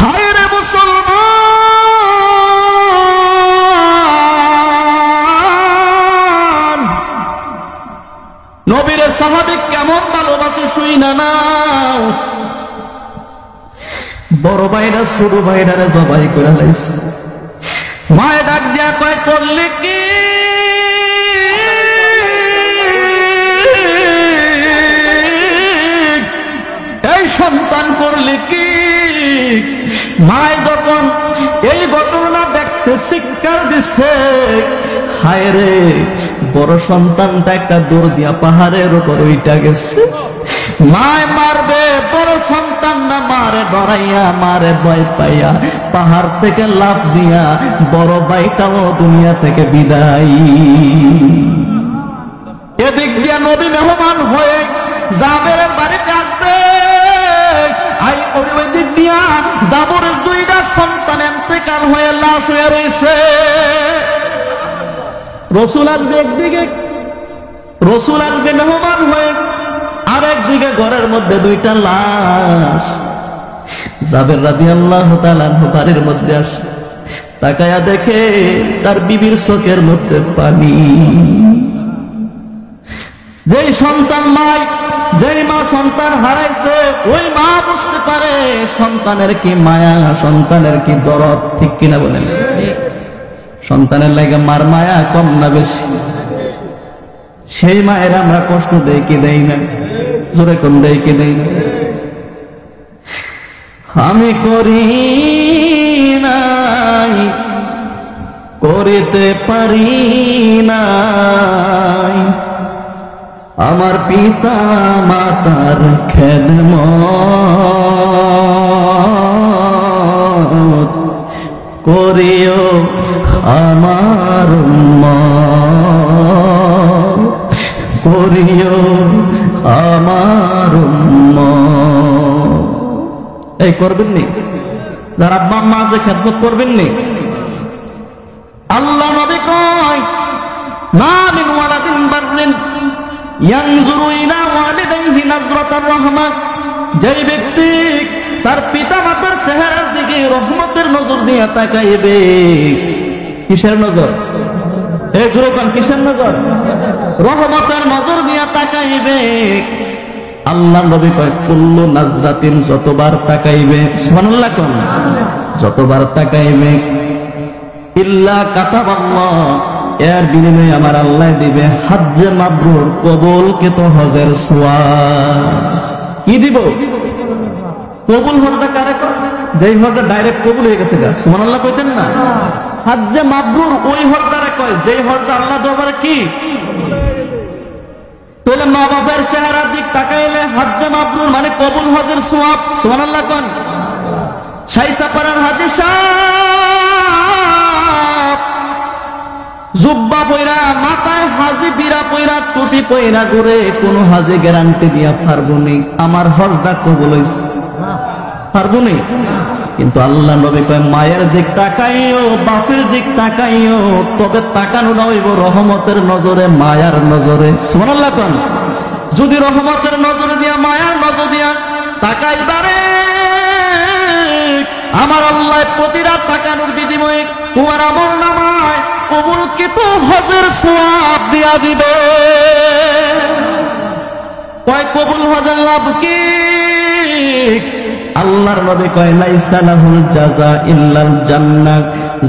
হায় রে মুসলমান, নবীর সাহাবী কেমন ভালোবাসে শুইনা নাও। বড় ভাইরা ছোট ভাইরা জবাই করে লাইছে। মায়ে ডাক দিয়া কয় করলে কি এই সন্তান, করলে কি? মায় যখন এই ঘটনা দেখছে চিৎকার দিছে, হায় রে বড় সন্তানটা একটা দৌড় দিয়া পাহাড়ের উপর উইটা গেছে। মায় মারবে, বড় সন্তান না মারে ডরাইয়া, মারে ভয় পাইয়া পাহাড় থেকে লাফ দিয়া বড় ভাইটাও দুনিয়া থেকে বিদায়। এদিক দিয়া নবী মেহমান হয়ে জাবেরের বাড়িতে আসবে, ওই দিক দিয়া জাবরের দুইটা সন্তান ইন্তেকাল হয়ে লাশ হয়ে রয়েছে। রসুল আসবে একদিকে, রসুল আসবে মেহমান হয়ে, আর একদিকে ঘরের মধ্যে দুইটা লাশ। জাবের রাদিয়াল্লাহু তাআলা আনহু বাড়ির মধ্যে আসে, তাকায়া দেখে তার বিবির চোখের মধ্যে পানি। যেই সন্তান নাই, যেই মা সন্তান হারাইছে, ওই মা বুঝতে পারে সন্তানের কি মায়া, সন্তানের কি দরদ। ঠিক কিনা বলেন? সন্তানের লাগে মার মায়া কম না বেশি? সেই মায়ের আমরা কষ্ট দেই কি দেই না? জোরে কোন দেই কি দেই না? আমি করি নাই, করিতে পারি নাই, আমার পিতা মাতার খেদমত করিও আমার উম্মত, করিও আমার উম্মত। এই করবেন নি? যারা আব্বা আম্মা আছে খেদমত করবেন নি? আল্লাহ নবী কয় মা মিন ওয়ালাদিন বাররিন ইয়ানজুরু ইলা ওয়ালিদাইহি নাজরাতার রাহমাহ, যেই ব্যক্তি তার পিতা মাতার চেহারার দিকে রহমতের নজর দিয়ে তাকাইবে। কিসের নজর? এই যুবক, কিসের নজর? রহমতের নজর দিয়ে তাকাইবে। আল্লাহ নবী কয় কুল্লু নাজরাতিন, যতবার তাকাইবে, সুবহানাল্লাহ কোন, যতবার তাকাইবে, ইল্লা কাতাবাল্লাহ, এর বিনিময়ে আমার আল্লাহ দিবে হজ্জে মাবরুর, কবুলকৃত হজের সওয়াব। কি দিব? কবুল হজটা কারে কয়? যেই হজটা ডাইরেক্ট কবুল হয়ে গেছে। সুবহানাল্লাহ কইতেন না? হজ্জে মাবরুর ওই হজটারে কয় যেই হজটা আল্লাহ দরবারে কি? তাহলে মা বাবার চেহারার দিক তাকাইলে হজ্জে মাবরুর মানে কবুল হজের সওয়াব। সুবহানাল্লাহ কোন? শাইসাপাড়ার হাজী সাহেব জুব্বা পয়রা, মাথায় হাজি পিরা পয়রা, টুপি পয়রা ঘুরে, কোন হাজি গ্যারান্টি দিয়া পারবো নি আমার হজটা কবুল হইছে? পারবো নি। কিন্তু আল্লাহ নবী কয় মায়ের দিক তাকাইও, বাপের দিক তাকাইও, তবে তাকানোটা হইব রহমতের নজরে, মায়ার নজরে। সুবহানাল্লাহ কোন? যদি রহমতের নজরে দিয়া, মায়ার নজর দিয়া তাকাইবারে, আমার আল্লাহ প্রতিটা তাকানোর বিনিময়ে তোমার আমল নামায় কবুলকৃত হজের সওয়াব দিয়া দিবে। কয় কবুল হজের লাভ কি? আল্লাহর নবী কয় লাইসা লাহুল জাযা ইল্লাল জান্নাহ,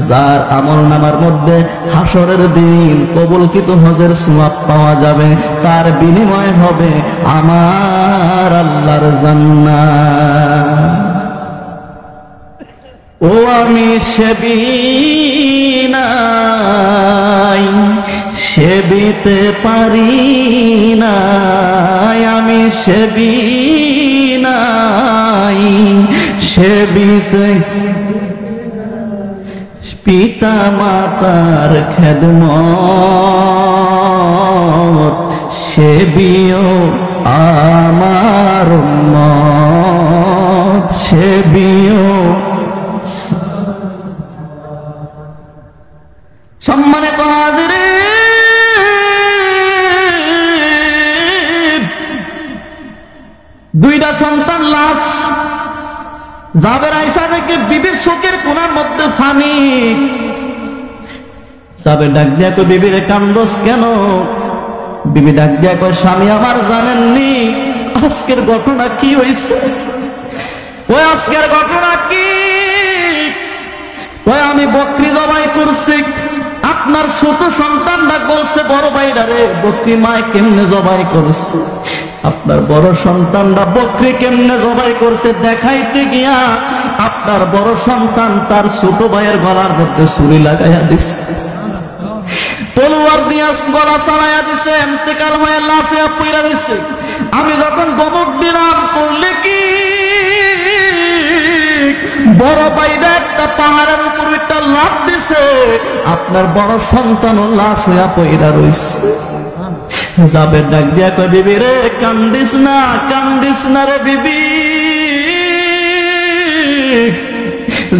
যার আমল নামার মধ্যে হাসরের দিন কবুলকৃত হজের সওয়াব পাওয়া যাবে, তার বিনিময় হবে আমার আল্লাহর জান্নাত। ও আমি সেবি নাই, সেবিতে পারি নাই, আমি সেবি নাই, সেবিতে পিতা মাতার খেদমত, সেবিও আমার উম্মত, সেবিও। সম্মানিত হাজিরিন, দুইটা সন্তান লাশ জাবের আয়েশা দেখে বিবির চোখের কোণার মধ্যে পানি। জাবের ডাক দিয়া কই, বিবি রে কান্দোস কেন? বিবি ডাক দিয়া কয়, স্বামী আমার জানেননি আজকের ঘটনা কি হইছে? ওই আজকের ঘটনা কি? ওই আমি বকরি জবাই করছি। আপনার ছোট সন্তানরা বলছে বড় ভাইরা রে বকরি মায় কেমনে জবাই করছে। আপনার বড় সন্তানরা বকরি কেমনে জবাই করছে দেখাইতে গিয়া আপনার বড় সন্তান তার ছোট ভাইয়ের গলার মধ্যে ছুরি লাগাইয়া দিছে, তলোয়ার দিয়া গলা চালাইয়া দিছে, ইন্তেকাল হয়ে লাশ হয়ে পইরা দিছে। আমি যখন ধমক দিলাম, করলে কি বড় ভাইরা একটা পাহাড়ের উপর একটা লাফ দিছে, আপনার বড় সন্তানও লাশ হইয়া পইরা রইছে। জাবের ডাক দিয়া কয়, বিবি রে কান্দিস না রে বিবি,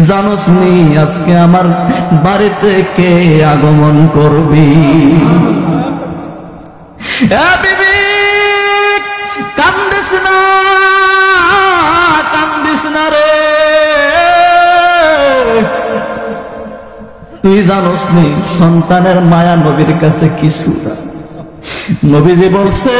জানোস নি আজকে আমার বাড়িতে কে আগমন করবি? বিবি কান্দিস না রে, তুই জানোস নি সন্তানের মায়া নবীর কাছে কিছু। নবীজি বলছে,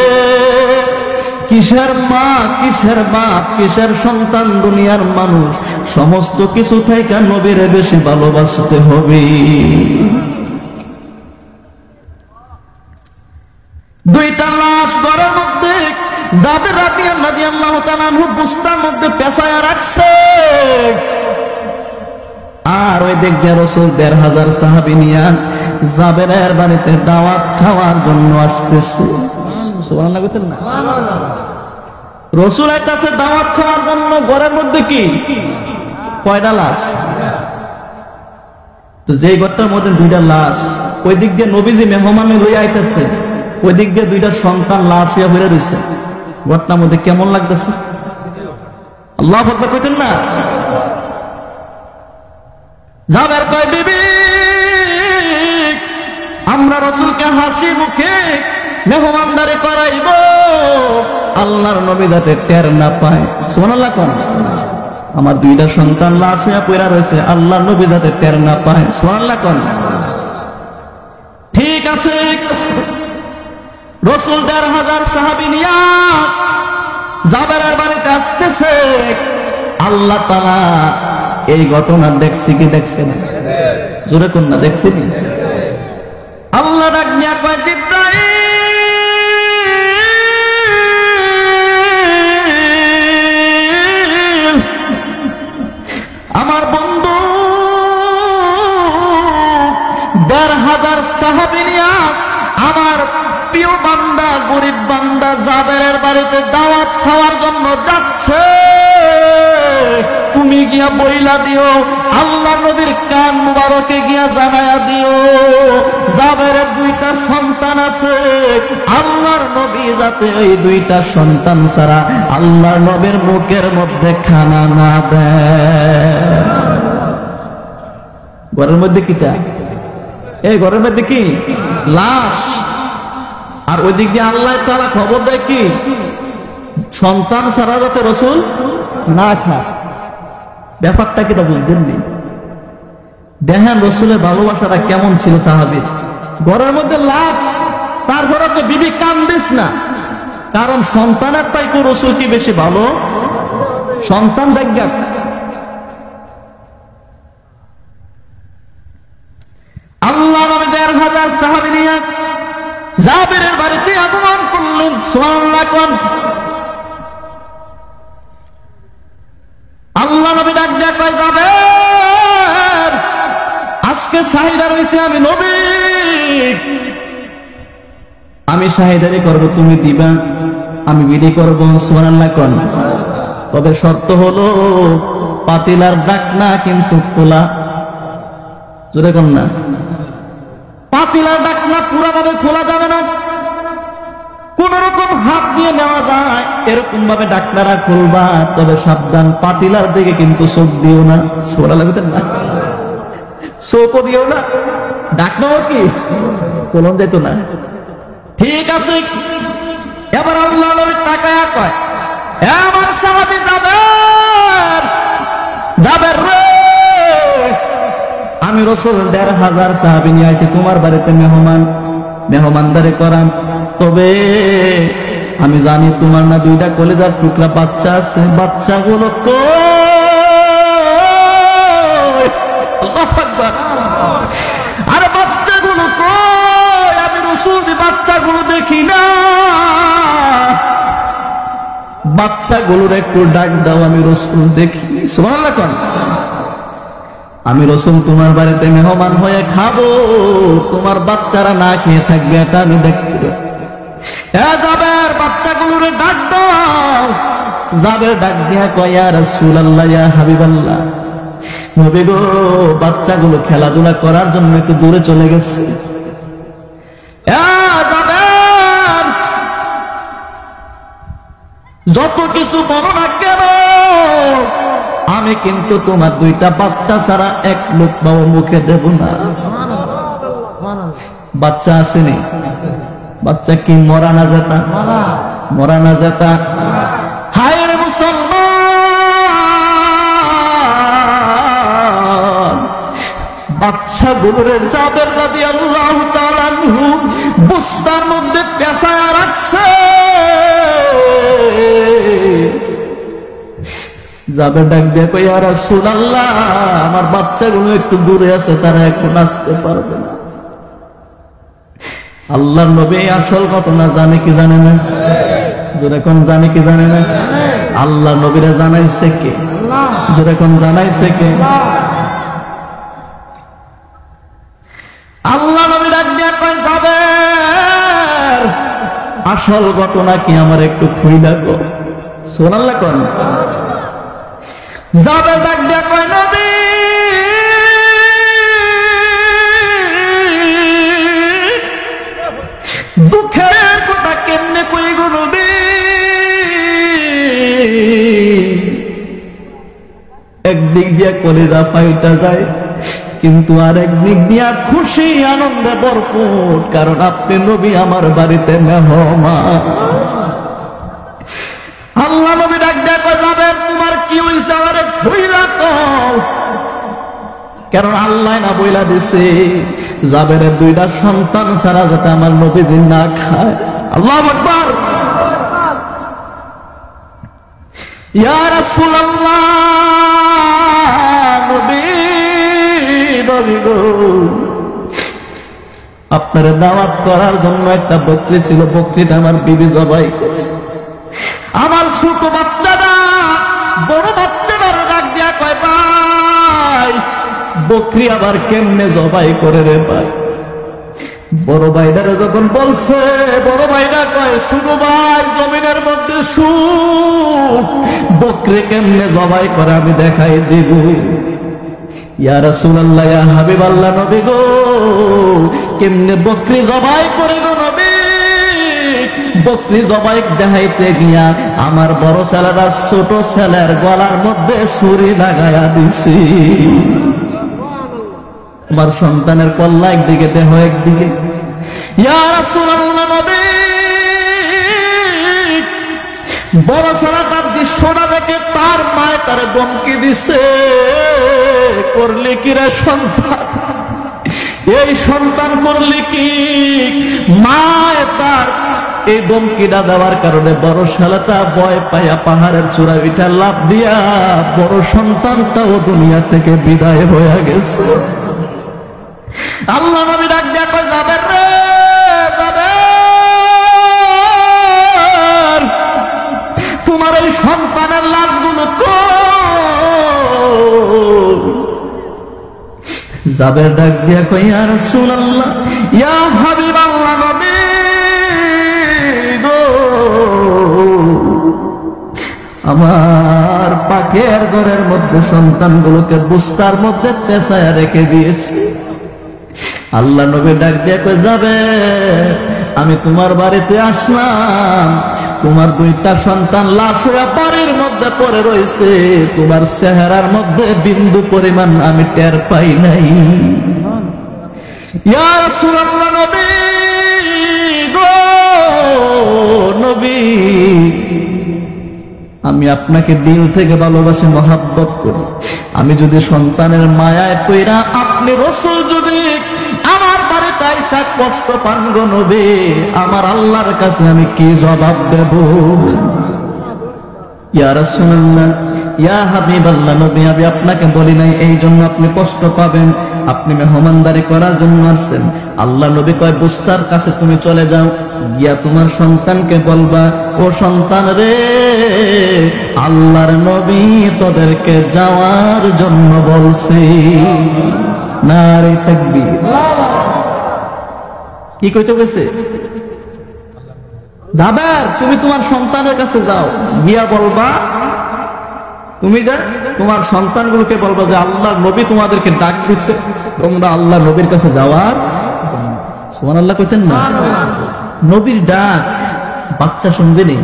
কিসের মা, কিসের বাপ, কিসের সন্তান, দুনিয়ার মানুষ সমস্ত কিছু থেকে নবীরে বেশি ভালোবাসতে হবে। দুইটা লাশ ঘরের মধ্যে জাবের রাদিয়াল্লাহু তাআলা আনহু বস্তার মধ্যে পেঁচায়া রাখছে। আর ওই দিক দিয়ে রাসূল ১৫০০ সাহাবী নিয়ে জাবেরের বাড়িতে দাওয়াত খাওয়ার জন্য আসতেছে। সুবহানাল্লাহ বলতেন না? রাসূল আইতাছে দাওয়াত খাওয়ার জন্য। ঘরের মধ্যে কি কয়টা লাশ? তো যেই ঘরটার মধ্যে দুইটা লাশ, ওই দিক দিয়ে নবীজি মেহমানে লইয়া আইতাছে, ওই দিক দিয়ে দুইটা সন্তান লাশ হইয়া বেড়ে রয়েছে। ঘরটার মধ্যে কেমন লাগতেছে? আল্লাহু আকবার কইতেন না? জাবের কয়, বিবি আমরা রাসূলকে হাসি মুখে মেহমানদারি করাইব, আল্লাহর নবী যাতে টের না পায়। সুবহানাল্লাহ কোন? আমার দুইটা সন্তান লাশ হইয়া পইরা রয়েছে, আল্লাহর নবী যাতে টের না পায়। সুবহানাল্লাহ কোন? ঠিক আছে। রাসূল ১৫০০ সাহাবী নিয়া জাবেরের বাড়িতে আসতেছে। আল্লাহ তাআলা এই ঘটনা দেখছি কি দেখছে না? জোরে কোন না, দেখছি নি? আল্লাহ ডাক দিয়া কয়, জিবরাইল আমার বন্ধু ১৫০০ সাহাবী নিয়া আমার প্রিয় বান্দা, গরিব বান্দা জাবেরের বাড়িতে দাওয়াত খাওয়ার জন্য যাচ্ছে। তুমি গিয়া বইলা দিও, আল্লাহ নবীর কান মুবারকে গিয়া জানায়া দিও, জাবেরের দুইটা সন্তান আছে, আল্লাহর নবী যাতে এই দুইটা সন্তান ছাড়া আল্লাহর নবীর মুখের মধ্যে খানা না দেয়। ঘরের মধ্যে কিটা? এই ঘরের মধ্যে কি লাশ, আর ওই দিক দিয়ে আল্লাহ তাআলা খবর দেয় কি সন্তান ছাড়া যাতে রাসূল না খায়। ব্যাপারটা কি তা বুঝছেন? দেখেন রাসূলের ভালোবাসাটা কেমন ছিল সাহাবীর। ঘরের মধ্যে লাশ, তারপরে তো বিবি কান্দিস না, কারণ সন্তানের তাই তো রাসূল কি বেশি ভালো? সন্তান দেখা। আল্লাহ নবী ১৫০০ সাহাবী নিয়ে জাবেরের বাড়িতে আগমন করলেন। সুবহানাল্লাহ কোন? আল্লাহ নবী ডাক দেয়া কয়, জাবের আজকে শাহিদা রয়েছে আমি নবী, আমি শাহিদারি করব, তুমি দিবা, আমি বিধি করব। সুবহানাল্লাহ কোন? তবে শর্ত হলো পাতিলার ঢাকনা কিন্তু খোলা। জোরে কোন না? পাতিলার ঢাকনা পুরোভাবে খোলা যাবে না, কোন রকম হাত দিয়ে নেওয়া যায় এরকম ভাবে ঢাকনারা খুলবা। তবে সাবধান, পাতিলার দিকে কিন্তু চোখ দিও না। সুবহানাল্লাহ না? চোখও দিও না, ঢাকনাও কি খোলন যেত না। ঠিক আছে। এবার আল্লাহ নবী তাকায়া কয়, আমার সাহাবী জাবের আমি রাসূল ১৫০০ সাহাবী নিয়ে আইছি তোমার বাড়িতে মেহমানদারি করাম। তবে আমি জানি তোমার না 2টা কলিজার টুকরা বাচ্চা আছে, বাচ্চাগুলো কই? আল্লাহু আকবার। আরে বাচ্চাগুলো কই? আমি রাসূল বাচ্চাগুলো দেখি না। বাচ্চাগুলোর একটু ডাক দাও, আমি রাসূল দেখি। সুবহানাল্লাহ কোন। আমি রাসূল তোমার বাড়িতে মেহমান হয়ে খাবো, তোমার বাচ্চারা না খেয়ে থাকবে, এটা আমি দেখতে পাবো। জাবের বাচ্চাগুলোর ডাক দাও। জাবের ডাক দিয়া কয় ইয়া রাসূলুল্লাহ, ইয়া হাবিবাল্লাহ, নবী গো, বাচ্চাগুলো খেলাধুলা করার জন্য একটু দূরে চলে গেছে। জাবের, যত কিছু বলো না কেন, আমি কিন্তু তোমার 2টা বাচ্চা ছাড়া এক লোকমাও মুখে দেব না। বাচ্চা আসেনি? বাচ্চা কি মরা না যেতা? মরা না যেতা? হায় রে মুসলমান, বাচ্চাগুলোরে জাবের রাদিয়াল্লাহু তাআলা আনহু বস্তার মধ্যে পেঁচায়া রাখছে। জাবের ডাক দিয়ে কই ইয়া রাসূলুল্লাহ, আমার বাচ্চাগুলো একটু দূরে আছে, তারা এখন আসতে পারবে না। আল্লাহর নবী আসল ঘটনা জানে কি জানে না? জোরে কোন জানে কি জানে না? আল্লাহর নবীরা জানাইছে কে? জোরে কোন জানাইছে কে? আল্লাহ নবী ডাক দিয়ে কই জাবের, আসল ঘটনা কি আমার একটু খুইলা গো। সুবহানাল্লাহ কোন। জাবের ডাক দিয়া কয় নবী, দুঃখের কথা কেমনে কই গো নবী। একদিক দিয়া কলিজা ফাইটা যায়, কিন্তু আরেক দিক দিয়া খুশি আনন্দে ভরপুর, কারণ আপনি নবী আমার বাড়িতে মেহমান। আল্লাহ নবী ডাক দিয়া কয় জাবের, তোমার কি হইছে আমারে কইলা কও। কারণ আল্লাহ না বইলা দিছে জাবেরের 2টা সন্তান ছাড়া যাতে আমার নবীজি না খায়। আল্লাহু আকবার। ইয়া রাসূলুল্লাহ, নবী গো, আপনার দাওয়াত করার জন্য একটা বকরি ছিল, বকরিটা আমার বিবি জবাই করছে। আমার ছোট বাচ্চাটা বড় বাচ্চাটার ডাক দিয়া কয় ভাই, বকরি আবার কেমনে জবাই করে রে ভাই। বড় ভাইটারে যখন বলছে, বড় ভাইটা কয় ছোট ভাই, জমিনের মধ্যে সুখ, বকরি কেমনে জবাই করে আমি দেখাই দেব। ইয়া রাসূলুল্লাহ, ইয়া হাবিবাল্লাহ, নবী গো, কেমনে বকরি জবাই করে গো নবী। বকরি জবাই দেখাইতে গিয়া আমার বড় ছেলেটা ছোট ছেলের গলার মধ্যে ছুরি লাগায়া দিছি। আমার সন্তানের কল্লা একদিকে, দেহ একদিকে। ইয়া রাসূলুল্লাহ, নবী, বড় ছেলেটার দৃশ্যটা দেখে তার মায় তার ধমকি দিছে, করলি কি রে সন্তান, এই সন্তান করলি কি। মায় তার এই ধমকিটা দেওয়ার কারণে বড় ছেলেটা ভয় পাইয়া পাহাড়ের চূড়া উঠা লাফ দিয়া বড় সন্তানটাও দুনিয়া থেকে বিদায় হয়ে গেছে। আল্লাহ নবী ডাক দিয়া কয় জাবের রে, জাবের, তোমার এই সন্তানের লাশগুলো কই? জাবের ডাক দিয়া কয় ইয়া রাসূলুল্লাহ, ইয়া হাবিবাল্লাহ, নবী গো, আমার পাকের ঘরের মধ্যে সন্তানগুলোকে বস্তার মধ্যে পেঁচায়া রেখে দিয়েছি। আল্লাহ নবী ডাক দিয়ে কই যাবে, আমি তোমার বাড়িতে আসলাম, তোমার 2টা সন্তান লাশ হয়ে বাড়ির মধ্যে পড়ে রয়েছে, তোমার চেহারার মধ্যে বিন্দু পরিমাণ আমি টের পাই নাই। ইয়া রাসূলুল্লাহ, নবী গো, নবী, আমি আপনাকে দিল থেকে ভালোবাসি, মহাব্বত করি। আমি যদি সন্তানের মায়ায় পইরা আপনি রাসূল যদি আমার বাড়িতে আইসা কষ্ট পান গো নবী, আমার আল্লাহর কাছে আমি কি জবাব দেব? ইয়া রাসূলুল্লাহ, ইয়া হাবিবাল্লাহ, নবী আমি আপনাকে বলি নাই এই জন্য আপনি কষ্ট পাবেন, আপনি মেহমানদারি করার জন্য আসছেন। আল্লাহ নবী কয় বুস্তার কাছে তুমি চলে যাও, গিয়া তোমার সন্তানকে বলবা, ও সন্তান রে, আল্লাহর নবী তোদেরকে যাওয়ার জন্য বলছে। নারে তাকবীর। কি কইতে গেছে? যাবার তুমি তোমার সন্তানের কাছে যাও, গিয়া বলবা, তুমি যে তোমার সন্তানগুলোকে বলবা যে আল্লাহর নবী তোমাদেরকে ডাক দিছে, তোমরা আল্লাহর নবীর কাছে যাওয়ার। সুবহানাল্লাহ কইতেন না? নবীর ডাক বাচ্চা শুনবে নি?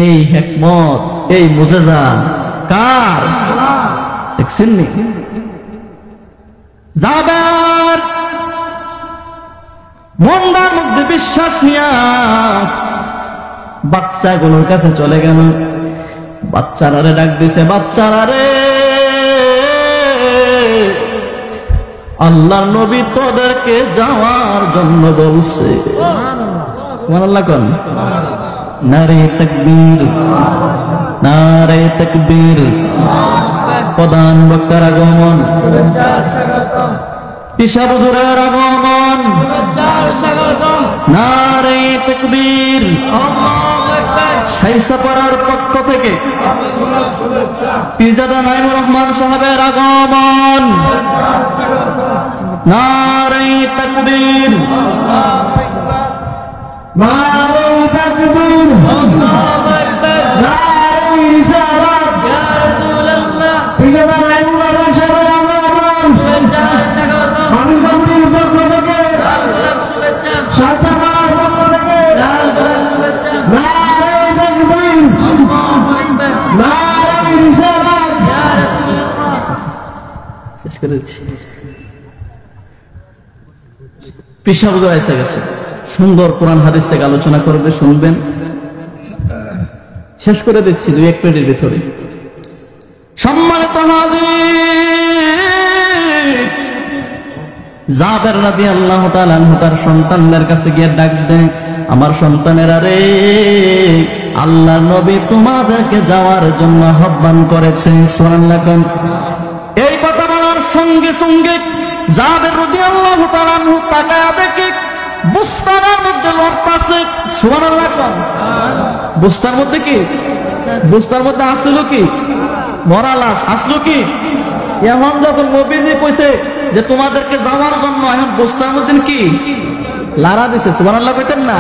এই হিকমত, এই মুজিজা কার? দেখছেন নি? যাবার মনটার মধ্যে বিশ্বাস নিয়া বাচ্চাগুলোর কাছে চলে গেল। বাচ্চারা রে ডাক দিছে, বাচ্চারা রে, আল্লাহর নবী তোদেরকে যাওয়ার জন্য বলছে। সুবহানাল্লাহ কোন? নারে তাকবীর, নারে তাকবীর। প্রধান বক্তার আগমন, পিসা হুজুরের আগমন, নারে তাকবীর। শাইসাপাড়ার পক্ষ থেকে পীরজাদা নাইমুর রহমান সাহেবের আগমন, নারে তাকবীর, নারে তাকবীর, নারে রিসালাত, ইয়া রাসূলুল্লাহ, পীরজাদা নাইমুর রহমান সাহেবের আগমন, আমি গম্ভীর পক্ষ থেকে শুভেচ্ছা, শাইসাপাড়ার পক্ষ থেকে শুভেচ্ছা। শেষ করে দিচ্ছি। পেশা বোঝা এসে গেছে, সুন্দর কোরআন হাদিস থেকে আলোচনা করবে, শুনবেন। শেষ করে দিচ্ছি 2-1 মিনিটের ভিতরে। সম্মানিত হাজির, জাবের রাদিয়াল্লাহু তাআলা আনহু তার সন্তানদের কাছে গিয়ে ডাক দেন, আমার সন্তানেরা রে, আল্লাহ নবী তোমাদেরকে যাওয়ার জন্য আহ্বান করেছেন। সুবহানাল্লাহ। এই কথা বলার সঙ্গে সঙ্গে জাবের রাদিয়াল্লাহু তাআলা আনহু তাকায়া দেখে বুস্তানের মধ্যে লড়তাছে। সুবহানাল্লাহ। বুস্তার মধ্যে কি? বুস্তার মধ্যে আসলো কি? মরা লাশ আসলো কি? এখন যখন নবীজি কইছে যে তোমাদেরকে যাওয়ার জন্য, এখন বুস্তার মধ্যে কি লারা দিছে। সুবহানাল্লাহ কইতেন না?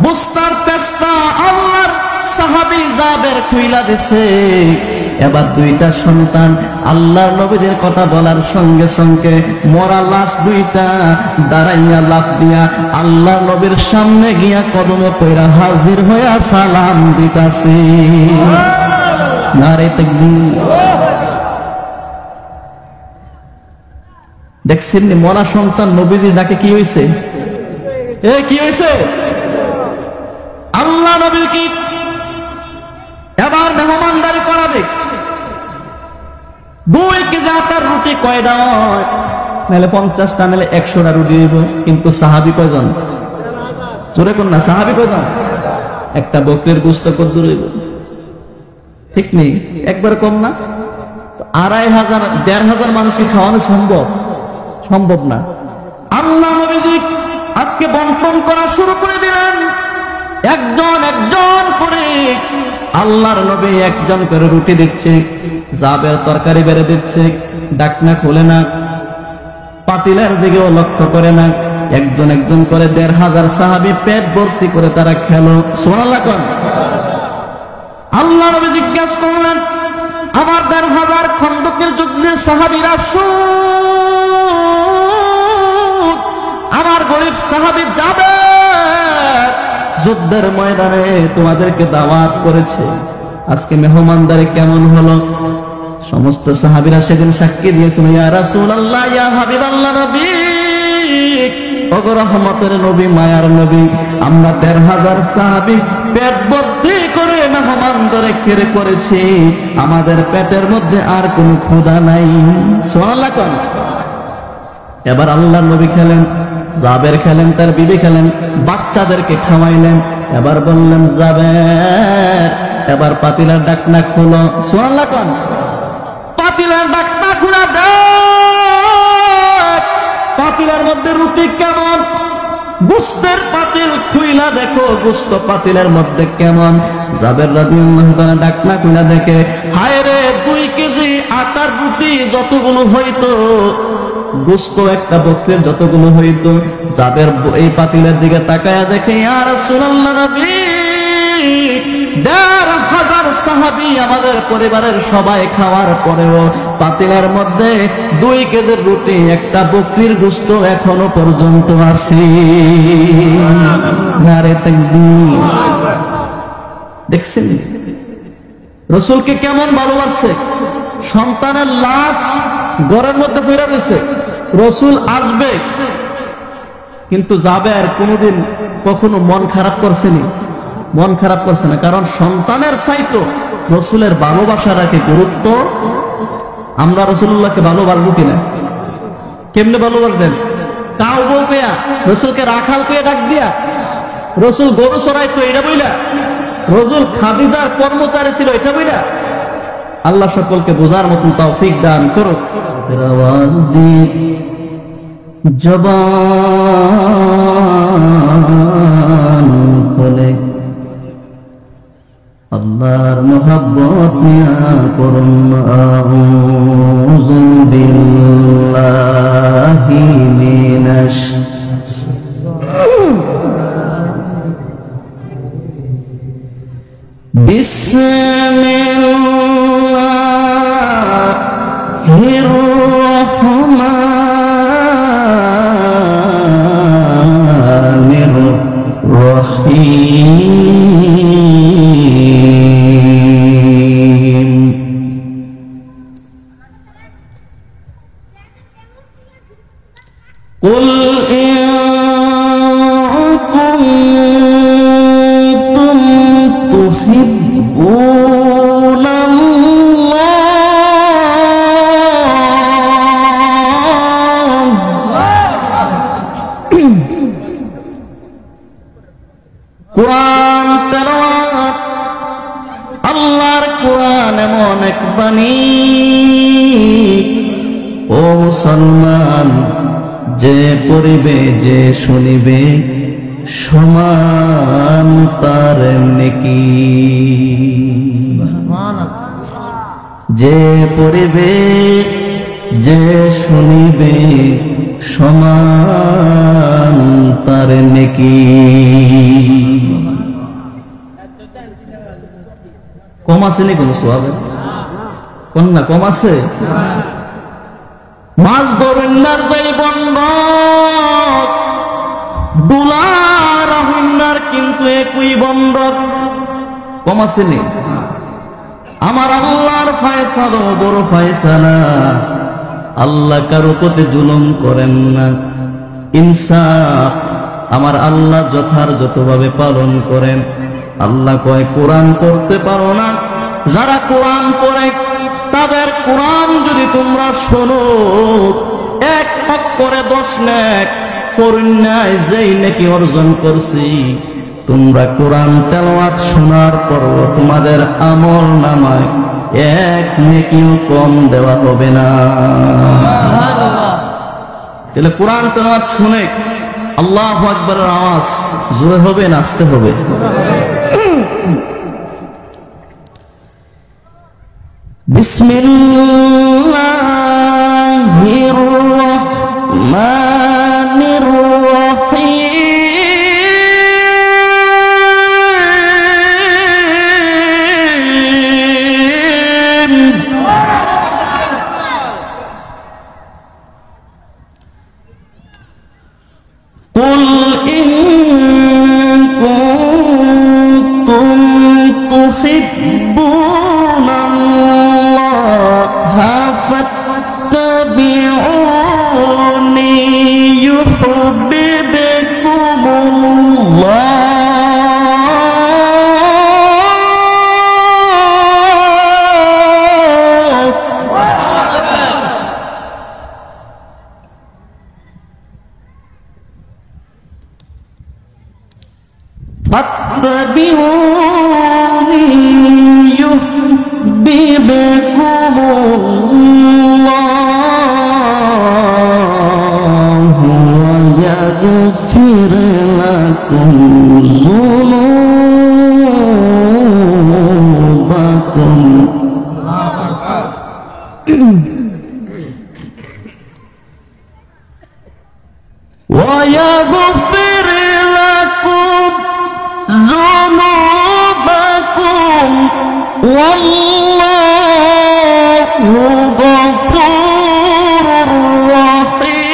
বুস্তার পেশটা আল্লাহর সাহাবী জাবের খুইলা দিছে। এবার 2টা সন্তান আল্লাহর নবীদের কথা বলার সঙ্গে সঙ্গে মরা লাশ 2টা দাঁড়াইয়া লাফ দিয়া আল্লাহর নবীর সামনে গিয়া কদমে পইরা হাজির হইয়া সালাম দিতাছে। নারে তাকবীর। দেখছেন মরা সন্তান নবীজির ডাকে কি হইছে? কি হইছে? আল্লাহ নবী কি এবার মেহমানদারি করাবে। 2 কেজি আটার রুটি কয়টা হয়? নাহলে 50টা, নাহলে 100টা রুটি দিব। কিন্তু সাহাবী কয়জন? জোরে কোন না, সাহাবী কয়জন? একটা বকরির গোশত কত হইব? ঠিক নেই, একবার কম না। 2500 1500 মানুষকে খাওয়ানো সম্ভব? সম্ভব না। আল্লাহ নবী আজকে বন্টন করা শুরু করে দিলেন, একজন একজন করে। আল্লাহর নবী একজন করে রুটি দিচ্ছে, জাবের তরকারি বেড়ে দিচ্ছে, ডাকনা খোলে না, পাতিলের দিকেও লক্ষ্য করে না। একজন একজন করে 1500 সাহাবী পেট ভর্তি করে তারা খেলো। সুবহানাল্লাহ। আল্লাহ নবী জিজ্ঞাসা করলেন, আমার 1500 খন্দকের যুদ্ধের সাহাবীরা আমার গরিব সাহাবী যাবে যুদ্ধের ময়দানে তোমাদেরকে দাওয়াত করেছে, আজকে মেহমানদারি কেমন হলো? সমস্ত সাহাবীরা সেদিন সাক্ষী দিয়েছিল, ইয়া রাসূলুল্লাহ, ইয়া হাবিবাল্লাহ, নবী, ওগো রহমতের নবী, মায়ার নবী, আমরা 1500 সাহাবী পেট ভর্তি করে মেহমান ধরে খেরে করেছি, আমাদের পেটের মধ্যে আর কোনো ক্ষুধা নাই। সুবহানাল্লাহ কোন। এবার আল্লাহর নবী খেলেন, জাবের খেলেন, তার বিবি খেলেন, বাচ্চাদেরকে খাওয়াইলেন। এবার বললেন জাবের, এবার পাতিলার ঢাকনা খুলো। সুবহানাল্লাহ কোন। পাতিলার ঢাকনা খুলে দেখ, পাতিলার মধ্যে রুটি কেমন। গোস্তের পাতিল খুইলা দেখো, গোস্ত পাতিলের মধ্যে কেমন। জাবের রাদিয়াল্লাহু তাআলা ঢাকনা খুইলা দেখে, হায় রে, 2 কেজি আটার রুটি যতগুলো হইতো, গোস্ত একটা বকরির যতগুলো হইতো। জাবের এই পাতিলের দিকে তাকায়া দেখে, ইয়া রাসূলুল্লাহ, নবী, 1,500 সাহাবী আমাদের পরিবারের সবাই খাওয়ার পরেও পাতিলের মধ্যে 2 কেজির রুটি, একটা বকরির গোস্ত এখনো পর্যন্ত আছে। নারে তাকবীর। দেখছেন রাসূলকে কেমন ভালোবাসে। সন্তানের লাশ ঘরের মধ্যে পড়ে রয়েছে, রাসূল আসবে, কিন্তু জাবের কোনোদিন কখনো মন খারাপ করছেনি, মন খারাপ করছে না। কারণ সন্তানের চাইতো রাসূলের ভালোবাসাটাকে গুরুত্ব। আমরা রাসূলুল্লাহকে ভালোবাসবো কিনা? কেমনে ভালোবাসবেন? তাও বউ পেয়া, রাসূলকে রাখাল পেয়ে ডাক দিয়া, রাসূল গরু চড়াইতো এটা বইলা, রাসূল খাদিজার কর্মচারী ছিল এটা বইলা। আল্লাহ সকলকে বোঝার মতন তৌফিক দান করুক। আওয়াজ দিয়ে জবান খোলে, আল্লাহর মোহাব্বত নিয়া করুন আউযু বিল্লাহি মিনাশ বিসমিল্লাহির রহমানির রহিম। قل إن كنتم تحبون কোরআন তেলাওয়াত, আল্লাহর কোরআন এমন এক বাণী, ও মুসলমান, যে পড়িবে যে শুনিবে সমান তার নেকি। যে পড়িবে যে শুনিবে সমান তার নেকি। কম আছে নি কোন সোয়াবে? কোন না কম আছে? মাছ ধরন্যার যাই বন্ধ, ডুলার হন্যার কিন্তু একই বন্ধ। কম আছে নি? আমার আল্লাহর ফয়সালা বড় ফয়সালা। আল্লাহ কারো প্রতি জুলুম করেন না, ইনসাফ আমার আল্লাহ যথাযথভাবে পালন করেন। আল্লাহ কয়, কোরআন পড়তে পারো না, যারা কোরআন পড়ে তাদের কোরআন যদি তোমরা শোনো, 1 অক্ষরে 10 নেক, ফরিন্নায় যেই নেকি অর্জন করছি। তোমরা কোরআন তেলাওয়াত শোনার পর তোমাদের আমল নামায় 1 নেকিও কম দেওয়া হবে না। তাহলে কোরআন তেলাওয়াত শুনে আল্লাহু আকবারের আওয়াজ জোরে হবে না আস্তে হবে? বিসমিল্লাহির রহমানির রহিম। কুল ইন কুনতুম তুহিব্বুনাল্লাহা ফাত্তাবিউনি ইউহিব্বুকুমুল্লাহ فاتبعوني يحببكم الله ويغفر لكم ذنوبكم. ويغفر لكم ذنوبكم والله غفور رحيم.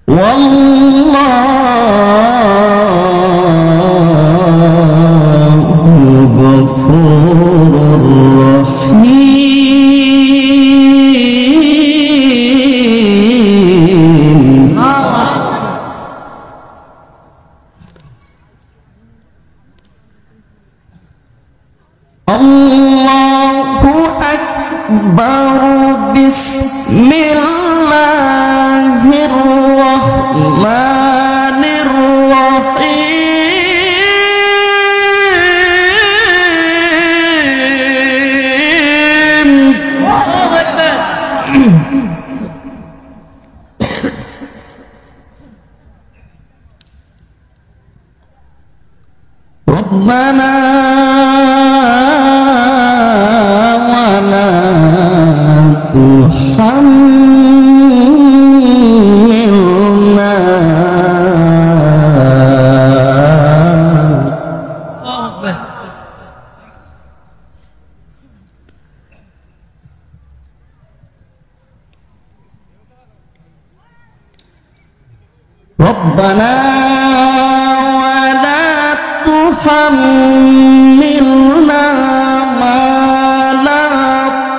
والله غفور رحيم. الله أكبر. بسم الله الرحمن الرحيم. ربنا ولا تحملنا ربنا ولا تحملنا ما لا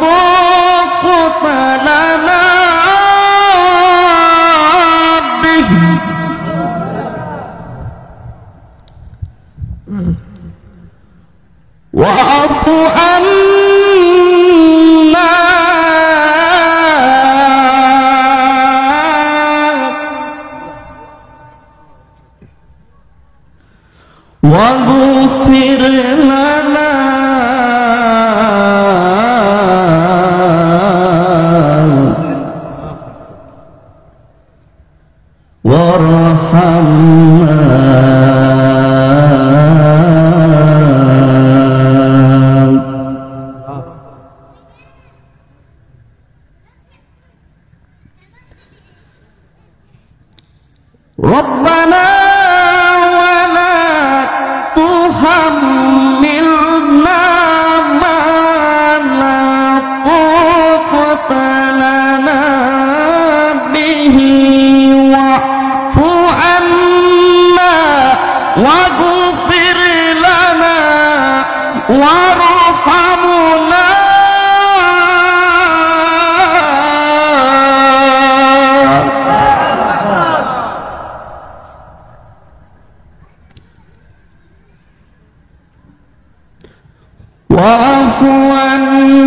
طاقة لنا به واعف عنا واغفر لنا وارحمنا ربنا ولا تحملنا ما لا طاقة لنا به واعف عنا واغفر لنا وارحمنا واعف عنا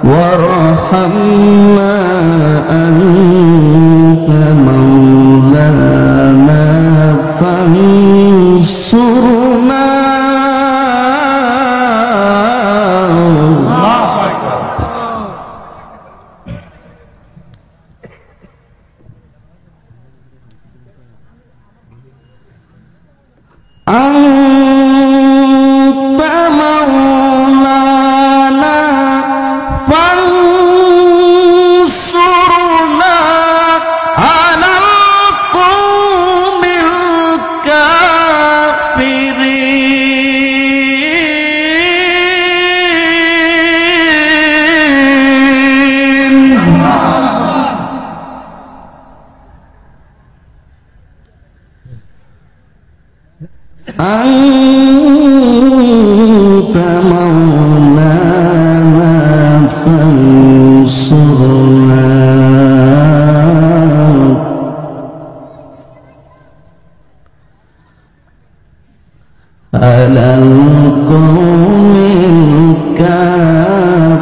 وارحمنا أنت مولانا فانصرنا. أنت مولانا فانصرنا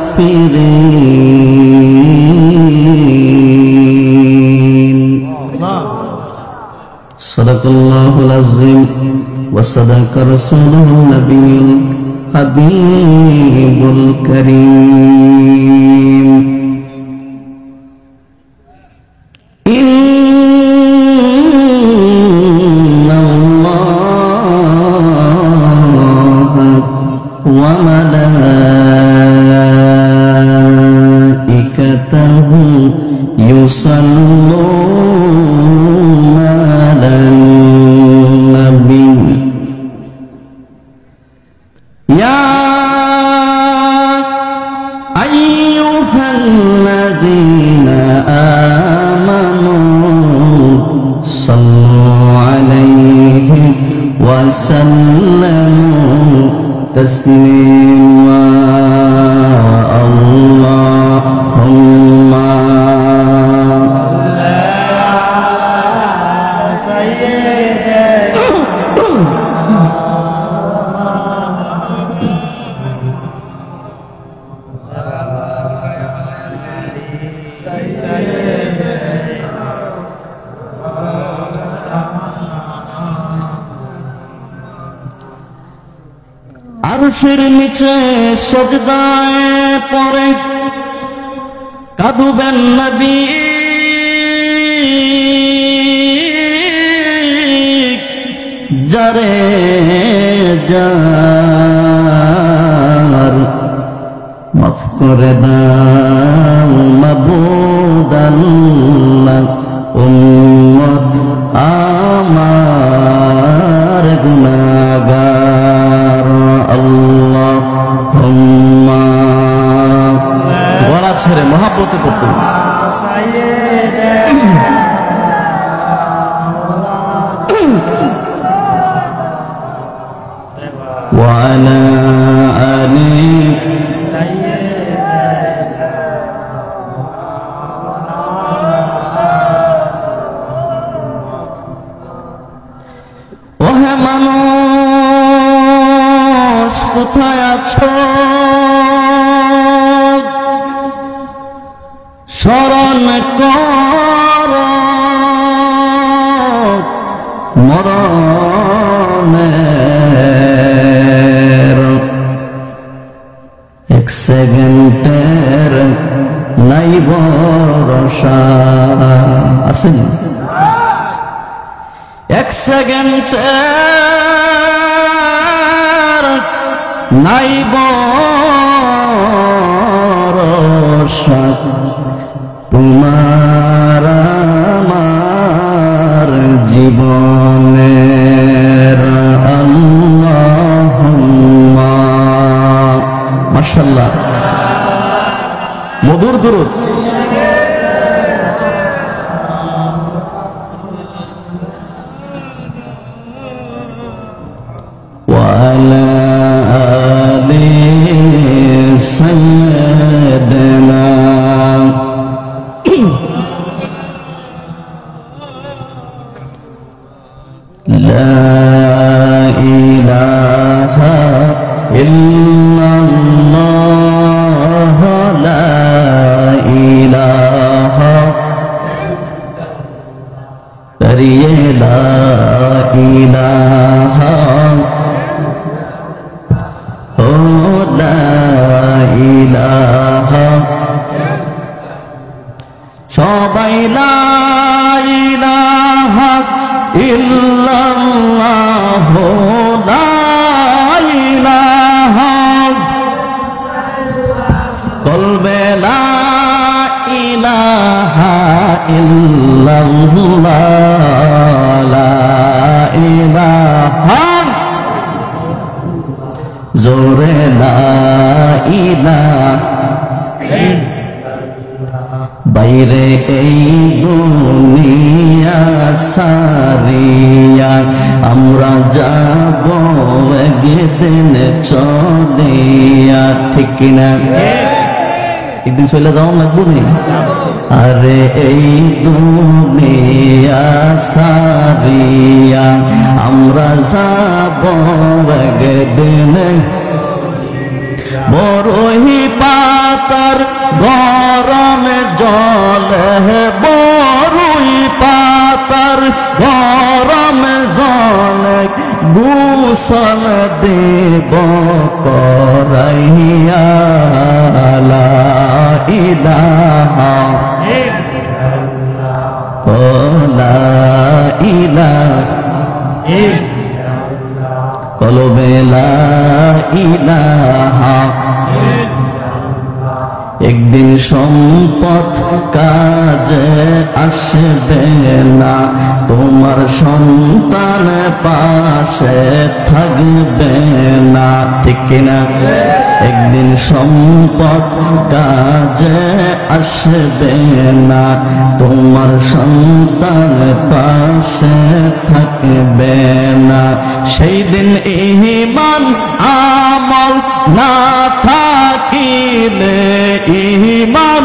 الكافرين. صدق الله العظيم وصدق رسوله النبي الحبيب الكريم. إن الله وملائكته يصلون على النبي يا أيها الذين آمنوا صلوا عليه وسلموا تسليما. اللهم আরশের নিচে সিজদায় পড়ে কাঁদবেন নবী, যারে যার মাফ করে দাও মাবুদ আল্লাহ, উম্মত আমার গুনাহগার। আল্লাহুম্মা গলা ছেড়ে মহব্বতে পড়তে وعلى آله ওহে মানুষ কোথায় আছো, স্মরণ কর মরণের এক সেকেন্ডের নাই ভরসা আছে, এক সেকেন্ডের নাই ভরসা, তোমার আমার জীবনের। আল্লাহুম্মা মাশাআল্লাহ মধুর দুরূদ। وعلى آل سيدنا لا إله إلا الله لا إله لا إله لا إله সবাই লা ইলাহা ইল্লাল্লাহ লা ইলাহা কলবে লা ইলাহা ইল্লাল্লাহ লা ইলাহা জোরে লা ইলাহা বাইরে এই দুনিয়া সারিয়া আমরা যাব একদিন চলিয়া, ঠিক কিনা? একদিন চলে যাও লাগবো নি? আরে এই দুনিয়া সারিয়া আমরা যাব একদিন, বড়ই পাতার গরমে জলে, বড়ই পাতার গরমে জলে গোসল দেব করাইয়া। লা ইলাহা লা ইলাহা কলবে লা ইলাহা। একদিন সম্পদ কাজে আসবে না, তোমার সন্তান পাশে থাকবে না, ঠিক কিনা? একদিন সম্পদ কাজে আসবে না, তোমার সন্তান পাশে থাকবে না। সেই দিন ঈমান আমল না থাকিলে, ঈমান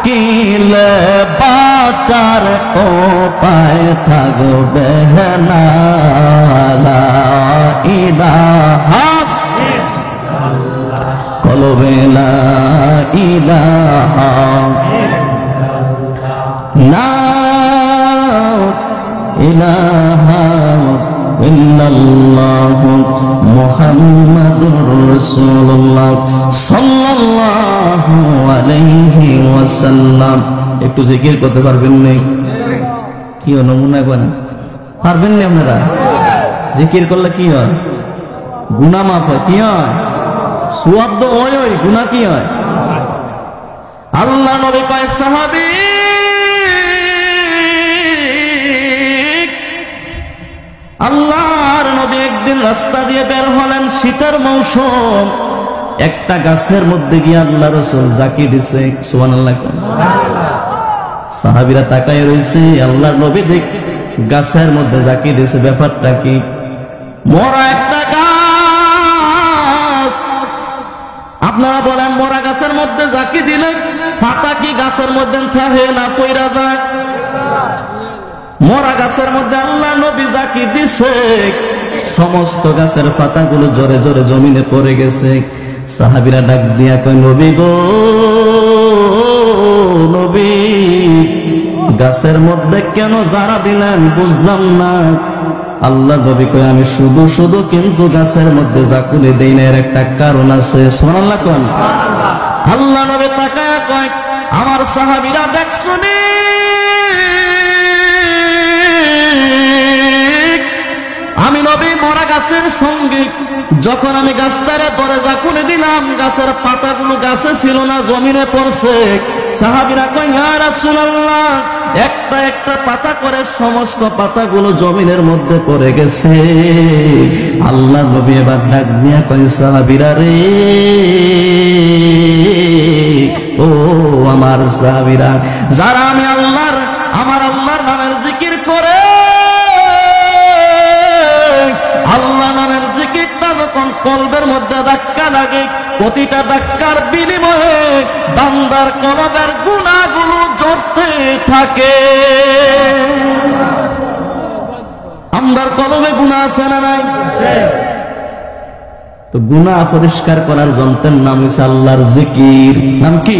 কিলে বাঁচার উপায় থাকবে না। লা ইলাহা কলবে লা ইলাহা লা ইলাহা ইল্লাল্লাহু মুহাম্মাদুর রাসূলুল্লাহ সাল্লাল্লাহু আলাইহি ওয়াসাল্লাম। একটু জিকির করতে পারবেন না? কি নমুনা করেন, পারবেন না আপনারা? জিকির করলে কি হয়? গুনাহ মাফ হয়। কি হয়? সওয়াব তো হয়, গুনাহ কি হয়? আল্লাহ নবী কয় সাহাবী, আল্লাহর নবী একদিন রাস্তা দিয়ে বের হলেন, শীতের মৌসুম। একটা গাছের মধ্যে গিয়ে আল্লাহ রাসূল জাকি দিছে। সুবহানাল্লাহ। সাহাবীরা তাকায় রইছে, আল্লাহর নবী দেখ গাছের মধ্যে জাকি দিছে। ব্যাপারটা কি? মরা একটা গাছ। আপনারা বলেন, মরা গাছের মধ্যে জাকি দিলে পাতা কি গাছের মধ্যে থাকে না পইরা যায়? মরা গাছের মধ্যে আল্লাহ নবী জাকি দিছে, সমস্ত গাছের পাতাগুলো জোরে জোরে জমিনে পড়ে গেছে। সাহাবীরা ডাক দিয়া কয়, নবী গো নবী, গাছের মধ্যে কেন জারা দিলেন বুঝলাম না। আল্লাহ নবী কয়, আমি শুধু শুধু কিন্তু গাছের মধ্যে জাকুলে দেই না, এর একটা কারণ আছে। সুবহানাল্লাহ কোন। আল্লাহ নবী তাকায় কয়, আমার সাহাবীরা দেখছনি, আমি নবী মরা গাছের সঙ্গে যখন আমি গাছটারে ধরে জাকুলে দিলাম, গাছের পাতাগুলো গাছে ছিল না, জমিনে পড়ছে। সাহাবীরা কয়, ইয়া রাসূলুল্লাহ, একটা একটা পাতা করে সমস্ত পাতাগুলো জমিনের মধ্যে পড়ে গেছে। আল্লাহ নবী এবার ডাক দিয়া কয়, সাহাবীরা রে, ও আমার সাহাবীরা, যারা আমি আল্লাহর আমার আল্লাহর নামের জিকির করে, আল্লাহ নামের জিকিরটা যখন কলবের মধ্যে ধাক্কা লাগে, প্রতিটা ধাক্কার বিনিময়ে বান্দার কলবের গুনাহগুলো ঝরতে থাকে। আমরার কলবে গুনাহ আছে না নাই? তো গুনাহ পরিষ্কার করার যন্ত্রের নাম হচ্ছে আল্লাহর জিকির। নাম কি?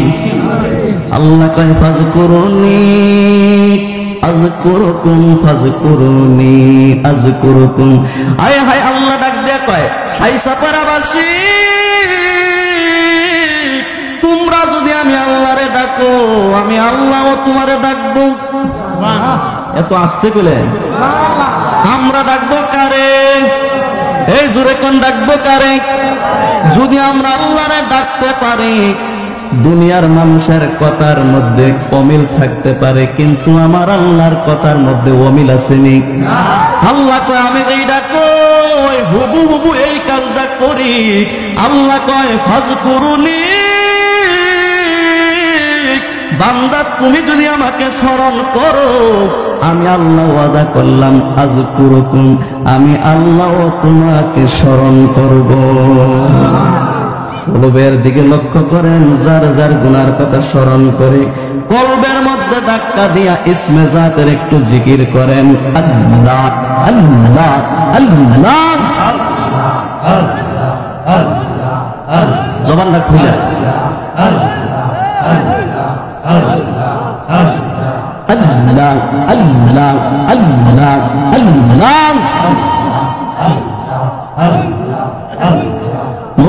আল্লাহ কয়, ফাযকুরুনি আযকুরুকুম ফাযকুরুনি আযকুরুকুম। আয় হায়, আল্লাহ ডাক দিয়ে কয়, সাইসাপাড়াবাসী, তোমরা যদি আমি আল্লাহরে ডাকো, আমি আল্লাহও তোমারে ডাকবো। এত আস্তে কইলে আমরা ডাকবো কারে? এই জোরে কোন ডাকবো কারে? যদি আমরা আল্লাহরে ডাকতে পারি, দুনিয়ার মানুষের কথার মধ্যে অমিল থাকতে পারে, কিন্তু আমার আল্লাহর কথার মধ্যে অমিল আসেনি। আল্লাহ কয়, আমি যেই ডাকো হুবু হুবু এই কাজটা করি। আল্লাহ কয়, ফাযকুরুনি, বান্দা তুমি যদি আমাকে স্মরণ করো, আমি আল্লাহ ওয়াদা করলাম, আযকুরুকুম, আমি আল্লাহ তোমাকে স্মরণ করব। কলবের দিকে লক্ষ্য করেন, যার যার গুনার কথা স্মরণ করে কলবের মধ্যে ধাক্কা দিয়া ইসমে জাতের একটু জিকির করেন, আল্লাহ আল্লাহ আল্লাহ।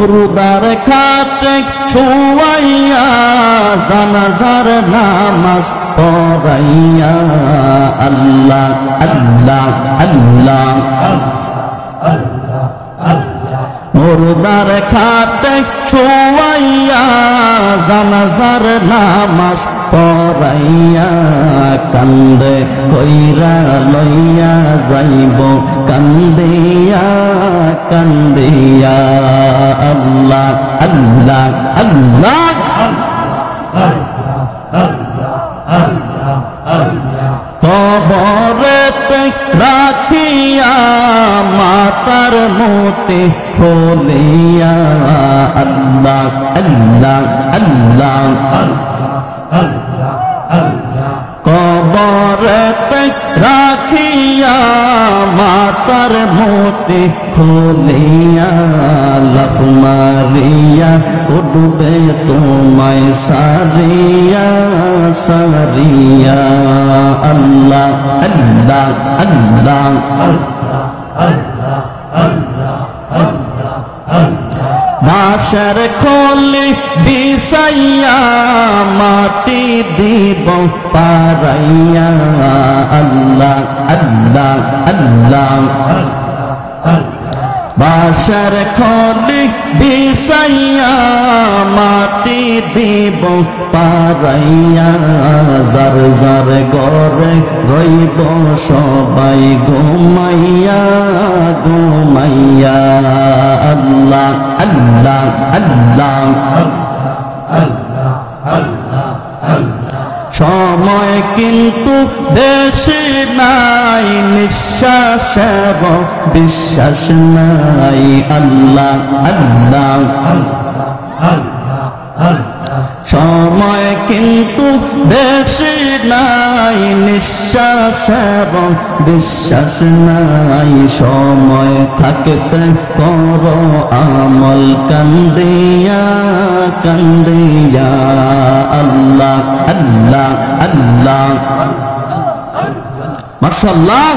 মুর্দার খাটে শুয়াইয়া জানাজার নামাজ পড়াইয়া আল্লাহ আল্লাহ আল্লাহ মুর্দার খাটে শুয়াইয়া জানাজার নামাজ পড়াইয়া কান্দে কইরা লইয়া যাইব কান্দিয়া কান্দিয়া আল্লাহ আল্লাহ আল্লাহ কবরেতে রাখিয়া মাতার মতে খুলিয়া আল্লাহ আল্লাহ আল্লাহ কবরেতে রাখিয়া মাতার মতে খুলিয়া লাফ মারিয়া উঠবে তোমায় সারিয়া সারিয়া আল্লাহ আল্লাহ আল্লাহ বাঁশের খোলে বিছাইয়া মাটি দিব পারাইয়া আল্লাহ আল্লাহ আল্লাহ বাঁশের খোলে বিছাইয়া মাটি দিব পারাইয়া যার যার ঘরে রইব সবাই ঘুমাইয়া ঘুমাইয়া আল্লাহ আল্লাহ আল্লাহ সময় কিন্তু বেশি নাই নিঃশ্বাসের বিশ্বাস নাই আল্লাহ আল্লাহ সময় কিন্তু বেশি নাই নিঃশ্বাসের বিশ্বাস নাই সময় থাকতে করো আমল কান্দিয়া কান্দিয়া আল্লাহ আল্লাহ আল্লাহ মাশাআল্লাহ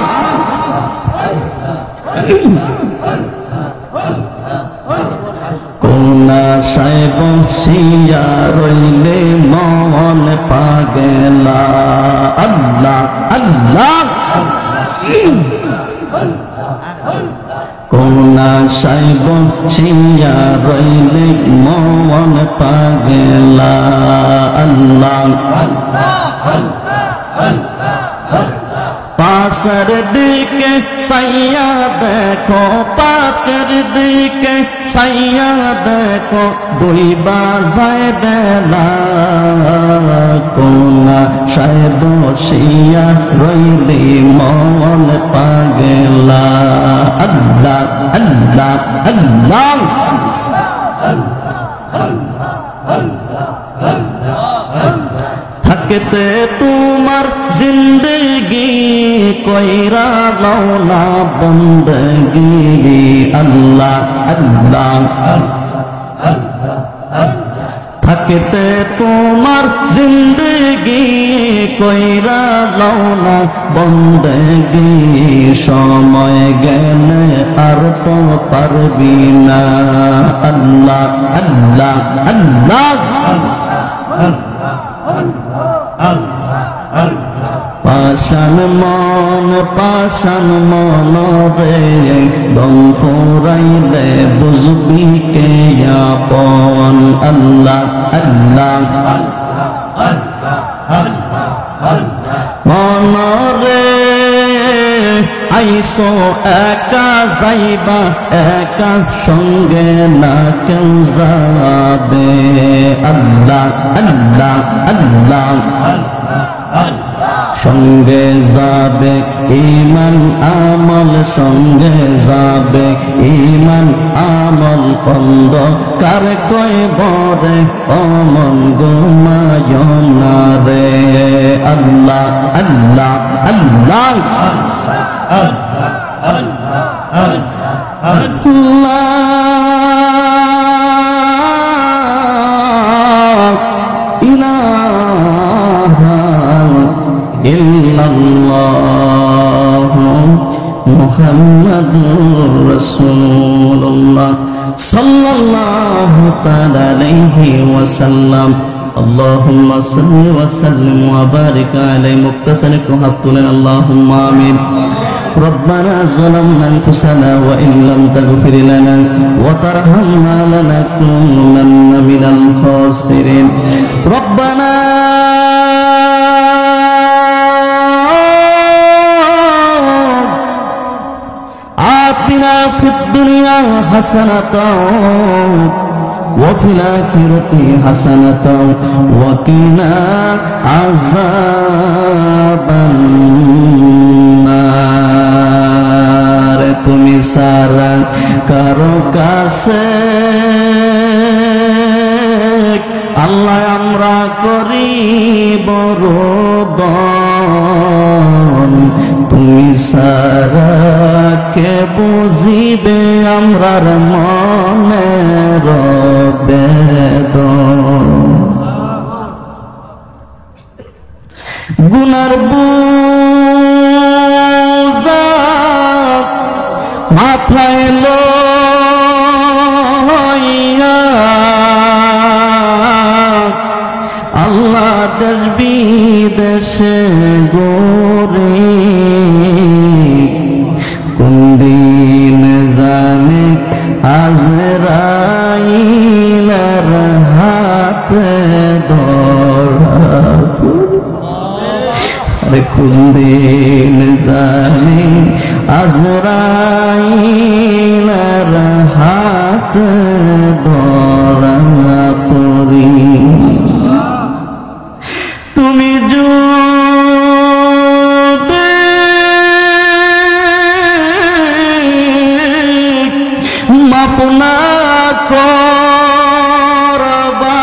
কোনা সাহেব বসিয়া রইলে মন পাগলা আল্লাহ আল্লাহ কোনা সাহেব বসিয়া রইলে মন পাগলা আল্লাহ পাশের দিকে সাইয়া দেখো পাশের দিকে সাইয়া দেখো দুই বাজায় বেলা কোনা সাহেব বসিয়া রইলি মন পাগলা আল্লাহ আল্লাহ আল্লাহ থাকতে তোমার জিন্দগি কইরা লওনা বন্দগি আল্লাহ আল্লাহ থাকতে তোমার জিন্দগি কইরা লওনা বন্দগি সময় গেলে আর তো পারবি না আল্লাহ আল্লাহ আল্লাহ পাশান মন রে দম ফুরাইলে বুঝবি কে আপন আল্লাহ আল্লাহ মন রে আইসো একা যাইবা একা সঙ্গে না কেউ যাবে আল্লাহ আল্লাহ আল্লাহ সঙ্গে যাবে ঈমান আমল সঙ্গে যাবে ঈমান আমল বন্ধ কার কই বরে অমন ঘুমায় না রে আল্লাহ আল্লাহ আল্লাহ ইল্লাল্লাহু মুহাম্মাদুর রাসূলুল্লাহ সাল্লাল্লাহু তাআলা আলাইহি ওয়াসাল্লাম। আল্লাহুম্মা সাল্লি ওয়া সাল্লিম ওয়া বারিক আলাইহি। মুক্তাসার একটু হাত তুলেন, আল্লাহুম্মা আমিন। ربنا ظلمنا أنفسنا وإن لم تغفر لنا وترحمنا لنكونن من الخاسرين. ربنا آتنا في الدنيا حسنة وفي الآخرة حسنة وقنا عذاب النار. তুমি সারা কারো কাছে আল্লাহ আমরা করি বরদান, তুমি সারা কে বুঝিবে আমরার মনের বেদন। গুনার বোঝা মাথায় লইয়া আল্লাহ দেশ বিদেশে গোরে কোন দিন জানে আজরাইলের হাতে ধরা, আরে কোন দিন জানে আজরাইলের হাতে ধরা পড়ি। তুমি যদি মাফ না করবা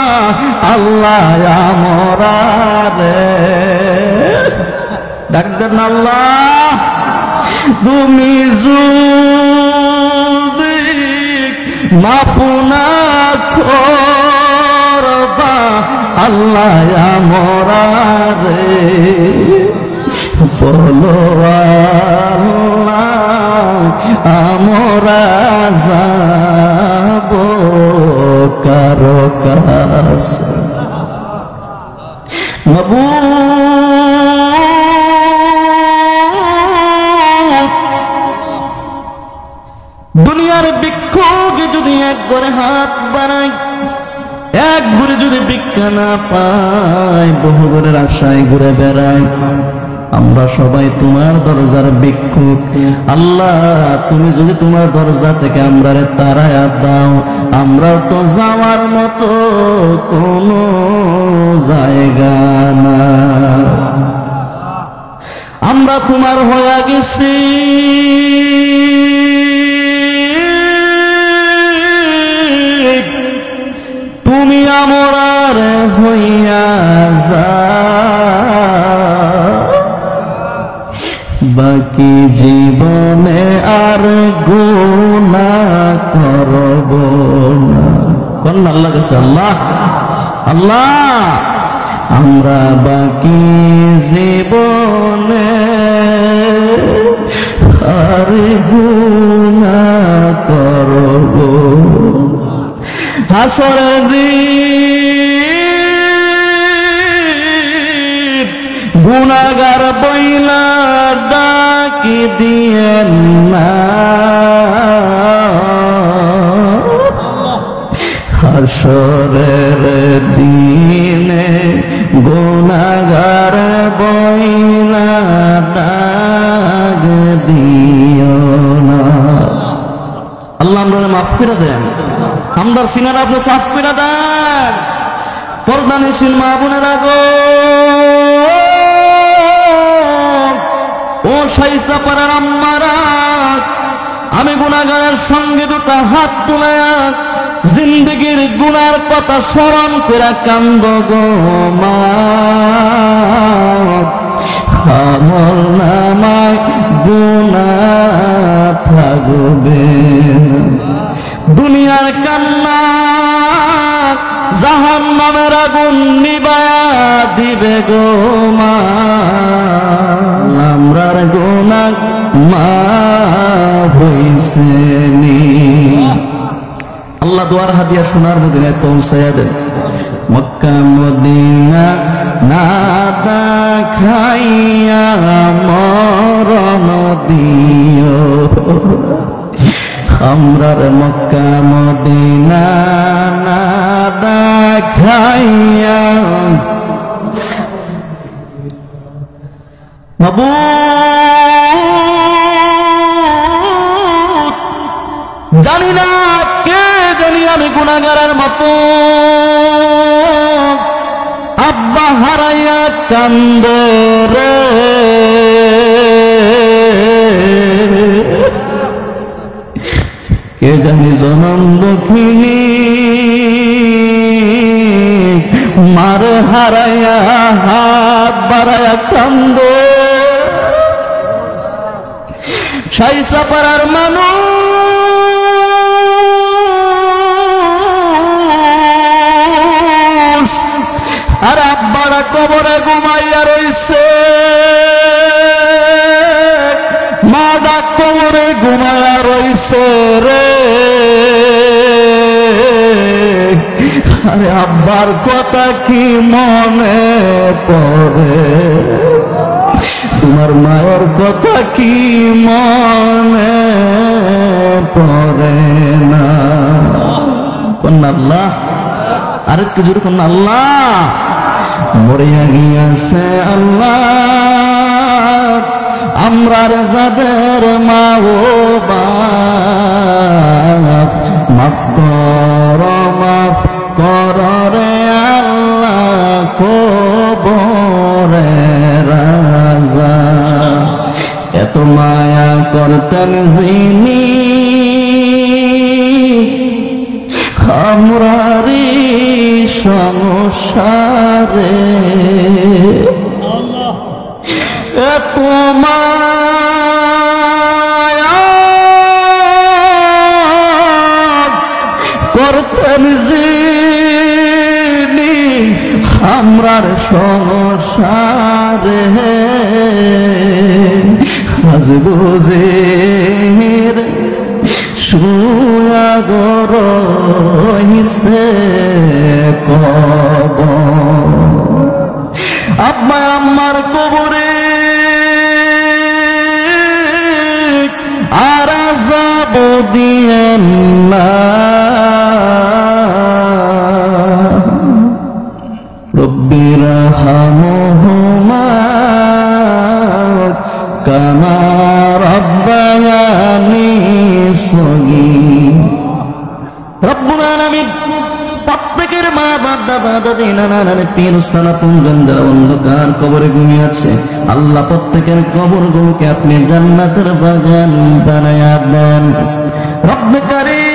আল্লাহ আমরারে, ডাকতেন আল্লাহ তুমি যদি মাফ না করবা আল্লাহ আমরারে, বলো আল্লাহ আমরা যাব কারো কাছে। দুনিয়ার ভিক্ষুকে যদি এক করে হাত বাড়ায়, এক ঘুরে যদি ভিক্ষা না পায়, বহু ঘরের আশায় ঘুরে বেড়ায়। আমরা সবাই তোমার দরজার ভিক্ষুক আল্লাহ, তুমি যদি তোমার দরজা থেকে আমরারে তাড়ায়া দাও, আমরা তো যাওয়ার মতো কোনো জায়গা না, আমরা তোমার হয়ে গেছি। তুমি আমরার হইয়া যা, বাকি জীবনে আর গুনাহ করব না। কোন আল্লাহ কাছে আল্লাহ আল্লাহ আমরা বাকি জীবনে আর গুনাহ করব। হাসরের দিন গুনাহগার বইলা ডাকি দিয়েন না, হাসরের দিনে গুনাহগার বইলা ডাক দিও না। আল্লাহ আমরা মাফ করে দেন, আমরা সিনার আপনি সাফ করে দেন। পর্দানিশীল মা বোনেরা গো, ও শাইসা পাড়ার আম্মারা, আমি গুনাহগারের সঙ্গে দুটা হাত তুলে জিন্দেগির গুনার কথা স্মরণ করে কান্দ গো মা। আমল নামায় গুনাহ থাকবে, দুনিয়ার কান্না জাহান্নামের আগুন নিভায়া দিবে গো মা। আমরার গুনাহ মাফ হইছে নি, আল্লাহ দুয়ার হাদিয়া সোনার মদিনায় পৌঁছায়া দেন। মক্কা মদিনা না দেখাইয়া মরণ দিও, আমরার মক্কা মদিনা না দেখাইয়া। মাবুদ জানি না কে জানি আমি গুনাহগারের মতো আব্বা হারাইয়া কান্দে রে, কে জানি জনম দক্ষিণী মার হারাইয়া হাত বাড়াইয়া কান্দে। সাইসা পাড়ার মানুষ আর আব্বারা কবরে ঘুমাইয়া রইছে, মা ডাক কবরে ঘুমাইয়া রইছে রে। আরে আব্বার কথা কি মনে পড়ে, তোমার মায়ের কথা কি মনে পড়ে না? কন্যা আল্লাহ, আরেকটু জোরে কন্যা আল্লাহ। মরিয়া গিয়াছে আল্লাহ আমরার যাদের মা ও বাপ, মাফ কর মাফ কর রে আল্লাহ কবরে রাজা। এত মায়া করতেন যিনি আমরারি সংসারে, এত মায়া করতেন যিনি আমরার সংসারে, আজ বুঝির সুয়াগর হিসে কব আব্বা আম্মার কবরে আর যাব দিয়েন না। রব্বি রাহমহুমা কামা রাব্বায়ানি সগীরা। রব্বুল আলামিন প্রত্যেকের মা বাপ দাদা দাদি নানা নানি পীর উস্তাদ আপনজন যারা অন্ধকার কবরে ঘুমিয়ে আছে, আল্লাহ প্রত্যেকের কবরগুলোকে আপনি জান্নাতের বাগান বানায়া দেন। রব্বে কারীম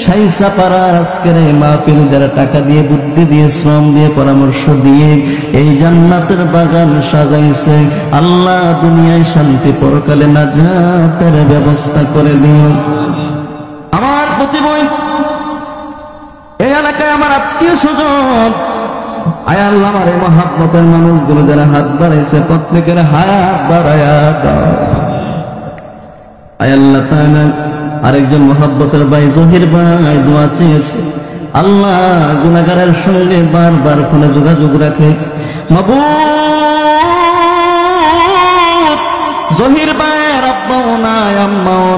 সাইসা পাড়ার আজকের এই মাহফিল যারা টাকা দিয়ে বুদ্ধি দিয়ে শ্রম দিয়ে পরামর্শ দিয়ে এই জান্নাতের বাগান সাজাইছে, আল্লাহ দুনিয়ায় শান্তি পরকালে নাজাতের ব্যবস্থা করে দিও। আমার প্রতিবই এই এলাকায় আমার আত্মীয় স্বজন, আয় আল্লাহ আমার এই মহাব্বতের মানুষগুলো যারা হাত বাড়াইছে প্রত্যেকের হাত বাড়ায়া দাও। আয় আল্লাহ তাআলা আরেকজন মহাব্বতের ভাই জহির ভাই দোয়া চেয়েছে, আল্লাহ গুনাহগারের সঙ্গে বারবার ফোনে যোগাযোগ রাখে। মাবুদ জহির ভাইয়ের আব্বাও নাই আম্মাও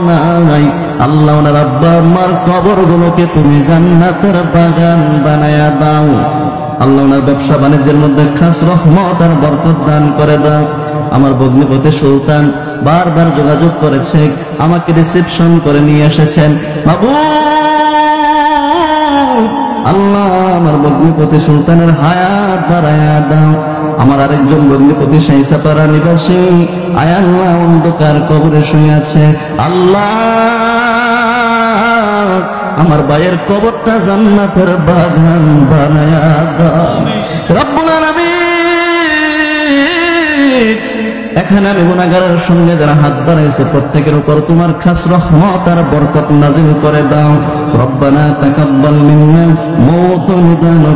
নাই, আল্লাহ ওনার আব্বা আম্মার কবরগুলোকে তুমি জান্নাতের বাগান বানায়া দাও। আল্লাহ ওনার ব্যবসা বাণিজ্যের মধ্যে খাস রহমত আর বরকত দান করে দাও। আমার ভগ্নিপতি সুলতান বারবার যোগাযোগ করেছে, আমাকে রিসেপশন করে নিয়ে এসেছেন। মাবুদ আল্লাহ আমার ভগ্নিপতি সুলতানের হায়াত বাড়ায়া দাও। আমার আরেকজন ভগ্নিপতি সাইসাপাড়া নিবাসী, আয় আল্লাহ অন্ধকার কবরে শুয়ে আছে, আল্লাহ আমার ভাইয়ের কবরটা জান্নাতের বাগান বানায়া দাও। রব্বুল আলামিন এখানে আমি গুনাহগারের সঙ্গে যারা হাত বাড়াইছে প্রত্যেকের উপর তোমার খাস রহমত আর বরকত নাজিল করে দাও। রব্বানা তাকাব্বাল মিন্না মওতুন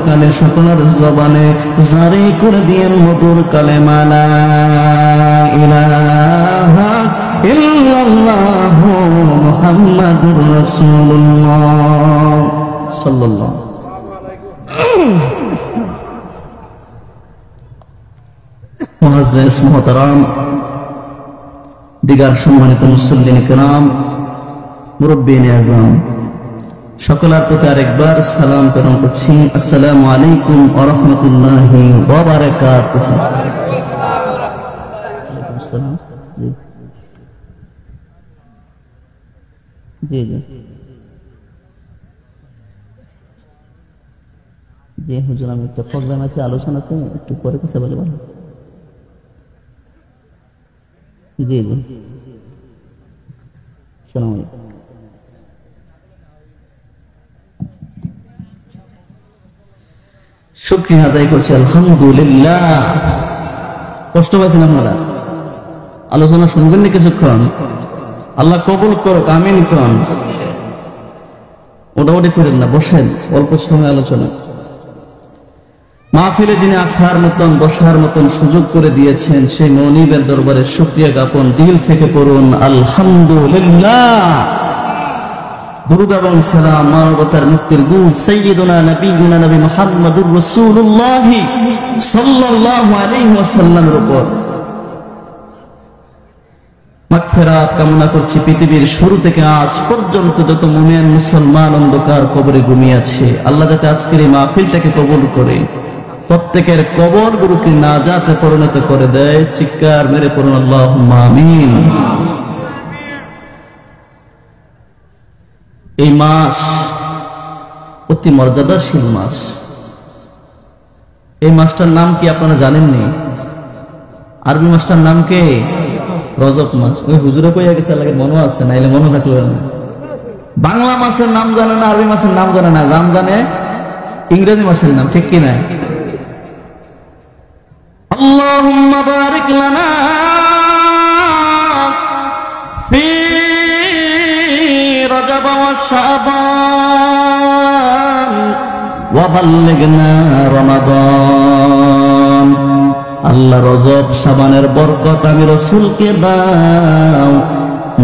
কালে সকলের জবানে জারি করে দিয়েন মধুর কালেমা লা ইলাহা ইল্লাল্লাহু মুহাম্মাদুর রাসূলুল্লাহ সাল্লাল্লাহু মুআজ্জিজ মুহতারাম, দিগার সম্মানিত মুসল্লিন কিরাম, মুরব্বিন আযম, সকলের প্রতি আরেকবার সালাম প্রেরণ করছি। আসসালামু আলাইকুম ওয়া রাহমাতুল্লাহি ওয়া বারাকাতুহু। জি জি জি হুজুর, আমি একটা প্রোগ্রাম আছে, আলোচনাতে একটু পরে কথা বলবো। জি জি, আসসালামু আলাইকুম। শুকরিয়া আদায় করছি, আলহামদুলিল্লাহ। কষ্ট পাইছেন আপনারা? আলোচনা শুনবেন না কিছুক্ষণ? আল্লাহ কবুল করুক, আমিন করুন। ওটাওটি করেন না, বসেন, অল্প সময় আলোচনা। মাহফিলে যিনি আসার মতন বসার মতন সুযোগ করে দিয়েছেন, সেই মনিবের দরবারে শুকরিয়া জ্ঞাপন দিল থেকে করুন, আলহামদুলিল্লাহ। দুরূদ এবং সালাম মানবতার মুক্তির দূত সাইয়্যিদুনা নবিয়ুনা নবী মুহাম্মদুর রাসূলুল্লাহ সাল্লাল্লাহু আলাইহি ওয়াসাল্লামের উপর মাগফিরাত কামনা করছি। পৃথিবীর শুরু থেকে আজ পর্যন্ত যত মুমিন মুসলমান অন্ধকার কবরে ঘুমিয়ে আছে, আল্লাহ যাতে আজকের এই মাহফিলটাকে কবুল করে প্রত্যেকের কবর গুরুকে নাজাতে পরিণত করে দেয়। চিৎকার মেরে পড়ুন আল্লাহুম্মা আমিন। এই মাস অতি মর্যাদাশীল মাস। এই মাসটার নাম কি আপনারা জানেননি? আরবি মাসটার নাম কি? রজব মাস। ওই হুজুরে কইয়া গেছে, লাগে মনে আছে, নাইলে মনে থাকলো না। বাংলা মাসের নাম জানে না, আরবি মাসের নাম জানে না, নাম জানে ইংরেজি মাসের নাম, ঠিক কিনা? আল্লাহুম্মা বারিক লানা ফি রজব ওয়া শাবান ওয়া বাল্লিগনা রমাদান। আল্লাহ রজব শাবানের বরকত আমি রাসূলকে দাও,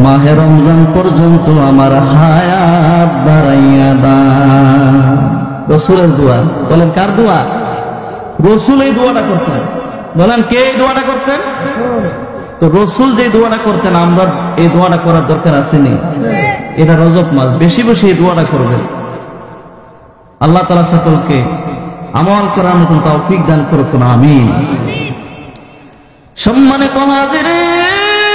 মাহে রমজান পর্যন্ত আমার হায়াত বাড়াইয়া দাও। রাসূলের দোয়া। বলেন কার দোয়া? রাসূল এই দোয়াটা করতেন। বলেন কে এই দোয়াটা করতেন? তো রাসূল যে দোয়াটা করতেন, আমরা এই দোয়াটা করার দরকার আছে নি? এটা রজব মাস, বেশি বেশি এই দোয়াটা করবেন। আল্লাহ তাআলা সকলকে আমল করার মতন তৌফিক দান করুক, আমিন। সম্মানিত হাজিরিন,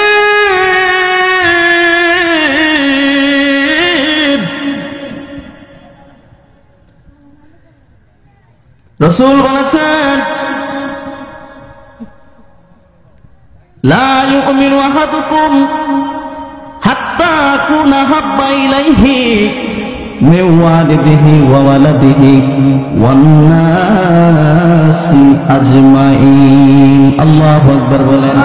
রাসূল বলেছেন, লা ইউমিনু আহাদুকুম হাত্তা কুনা হাব্বা ইলাইহি মিন ওয়ালিদিহি ওয়া ওয়ালাদিহি ওয়ান নাসি আজমাইন। আল্লাহু আকবার বলেন।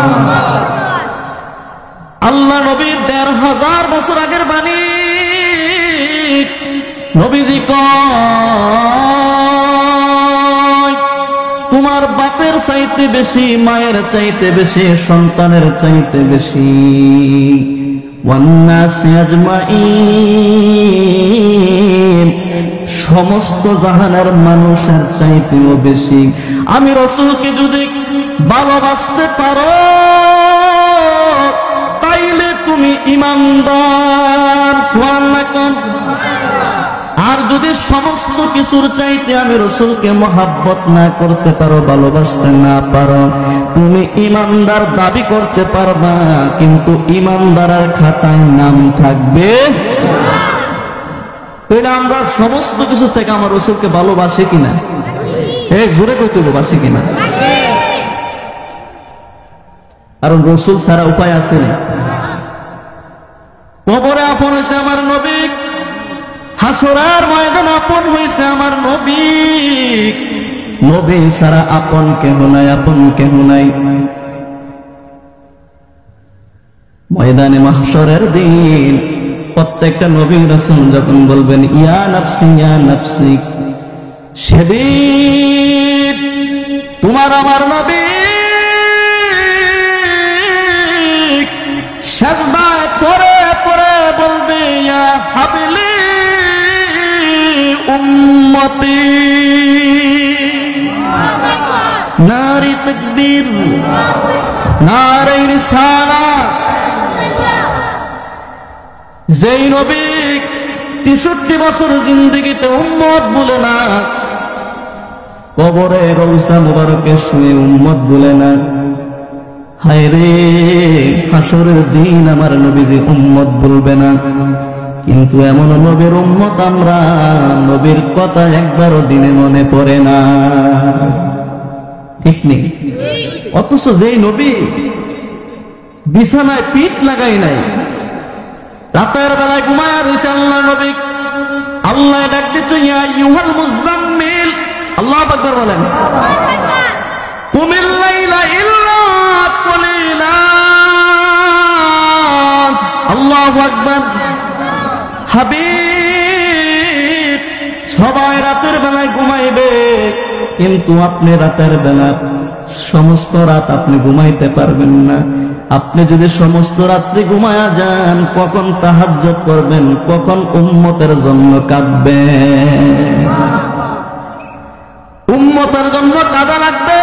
আল্লাহ নবীর ১৫০০ বছর আগের বাণী। নবীজি কয়, তোমার বাপের চাইতে বেশি, মায়ের চাইতে বেশি, সন্তানের চাইতে বেশি, ওয়ান নাসি আজমাইন, সমস্ত জাহানের মানুষের চাইতেও বেশি। আমি রাসূলকে যদি ভালোবাসতে পারো, তাইলে তুমি ঈমানদার। সুবহানাল্লাহ। আর যদি সমস্ত কিছুর চাইতে আমি রাসূলকে মহব্বত না করতে পারো, ভালোবাসতে না পারো, তুমি ঈমানদার দাবি করতে পারবা, কিন্তু ঈমানদারের খাতায় নাম থাকবে না। তাহলে আমরা সমস্ত কিছু থেকে আমার রাসূলকে ভালোবাসি কিনা? জোরে কইতে ভালোবাসি কিনা? কারণ রাসূল ছাড়া উপায় আছে না। কবরে আপন হইছে আমার নবী, হাসরের ময়দানে আপন হইছে আমার নবী। নবী ছাড়া আপন কেহ নাই, আপন কেহ নাই। ময়দানে মাহশরের দিন প্রত্যেকটা নবী রাসূল যখন বলবেন ইয়া নাফসি ইয়া নাফসি, সেদিন তোমার আমার নবী সেজদা নারে রিসালাত। যেই নবী 63 বছর জিন্দেগিতে উম্মত বলে না, কবরে রওজা মুবারকে শুয়ে উম্মত বলে না, হায় রে হাসরের দিন আমার নবীজি উম্মত বলবে না। কিন্তু এমন নবীর উম্মত আমরা, নবীর কথা একবারও দিনে মনে পড়ে না, ঠিক নেই। অথচ যেই নবী বিছানায় পিঠ লাগাই নাই, রাতের বেলায় ঘুমায়া রয়েছে আল্লাহ নবী, আল্লাহ ডাক দিচ্ছে ইয়া আইয়ুহাল মুজাম্মিল, আল্লাহু আকবার বলেন, কুমিল লাইলা ইল্লা কলিলা, আল্লাহু আকবার। হাবিব সবাই রাতের বেলায় ঘুমাইবে, কিন্তু আপনি রাতের বেলা সমস্ত রাত আপনি ঘুমাইতে পারবেন না। আপনি যদি সমস্ত রাত্রি ঘুমায়া যান, কখন তাহাজ্জুদ করবেন, কখন উম্মতের জন্য কাঁদবেন, উম্মতের জন্য কাঁদা লাগবে।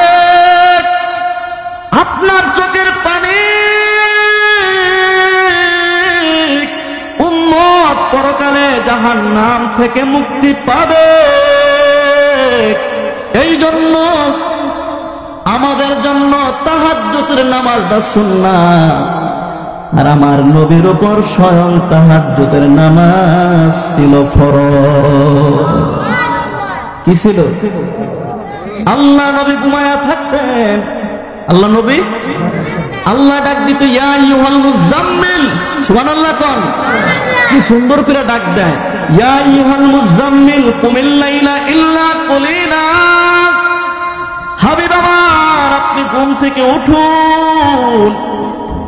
আপনার চোখের পানি উম্মত পরকালে জাহান্নাম থেকে মুক্তি পাবে। এই জন্য আমাদের জন্য তাহাজ্জুদের নামাজটা সুন্নাত, আর আমার নবীর উপর স্বয়ং তাহাজ্জুদের নামাজ ছিল ফরজ। কি ছিল? আল্লাহ নবী ঘুমায়া থাকতেন, আল্লাহ নবী, আল্লাহ ডাক দিত ইয়া আইয়ুহাল মুজাম্মিল, সুবহানাল্লাহ কোন, কি সুন্দর করে ডাক দেয়, ইয়া আইয়ুহাল মুজাম্মিল কুমিল লাইলা ইল্লা কলিলা। হাবিব আমার, আপনি ঘুম থেকে উঠুন,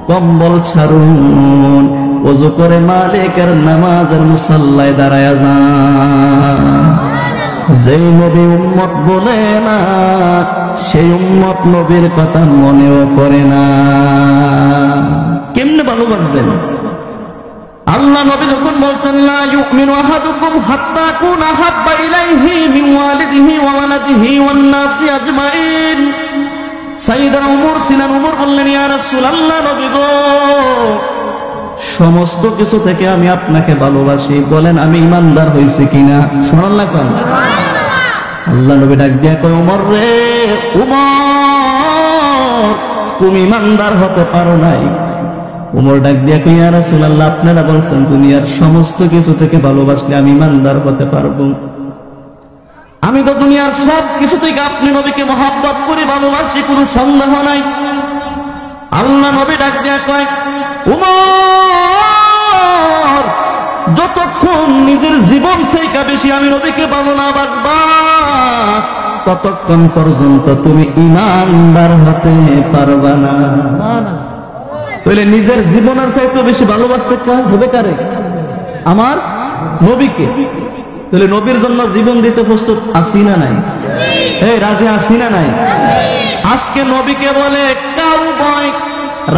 কম্বল ছাড়ুন, ওযু করে মালিকের নামাজের মুসাল্লায় দাঁড়ায়া যান। যেই নবী উম্মত বলে না, সেই উম্মত নবীর কথা মনেও করে না। কেমনে ভালোবাসবেন? আল্লাহ নবী যখন বলছেন লা ইউমিনু আহাদুকুম হাত্তা কুনা হাব্বা ইলাইহি মিন ওয়ালিদিহি ওয়া ওয়ালাদিহি ওয়ান নাসি আজমাইন, সাইয়েদনা উমর ছিলেন, উমর বললেন ইয়া রাসূলুল্লাহ, নবী গো সমস্ত কিছু থেকে আমি আপনাকে ভালোবাসি, বলেন আমি ইমানদার হইছি কিনা? সুবহানাল্লাহ কোন। আল্লাহ নবী ডাক দিয়া কয় উমর রে, উমর তুমি ইমানদার হতে পারো নাই। উমর ডাক দিয়া কয় ইয়া রাসূলুল্লাহ, আপনারা বলছেন দুনিয়ার সমস্ত কিছু থেকে ভালোবাসলে আমি ইমানদার হতে পারবো। আমি তো দুনিয়ার সব কিছু থেকে আপনি নবীকে মহব্বত করি, ভালোবাসি, কোনো সন্দেহ নাই। আল্লাহ নবী ডাক দিয়া কয় উমর, যতক্ষণ নিজের জীবন থেকে বেশি আমি নবীকে ভালো না বাসবা, ততক্ষণ পর্যন্ত তুমি ইমানদার হতে পারবা না। তাহলে নিজের জীবনের চাইতে বেশি ভালোবাসতে হবে কারে? আমার নবীকে। তাহলে নবীর জন্য জীবন দিতে প্রস্তুত আছি না নাই? এই রাজি আছি না নাই? আজকে নবীকে বলে কাউবয়,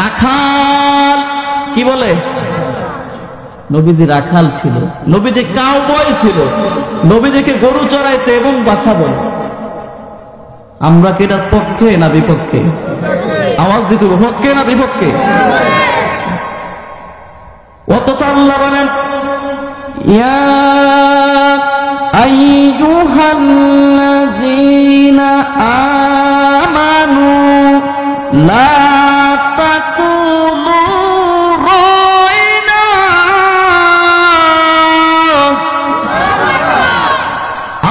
রাখাল। কি বলে? নবীজি রাখাল ছিল, নবীজি কাউবয় ছিল, নবীজিকে গরু চড়াইতে এবং বাসা বলে। আমরা কি এটার পক্ষে না বিপক্ষে? আওয়াজ দিতে হবে, পক্ষে না বিপক্ষে? অথচ আল্লাহ বলেন ইয়া আইয়ুহাল্লাযীনা আমানু লা তাকুলু রাইনা।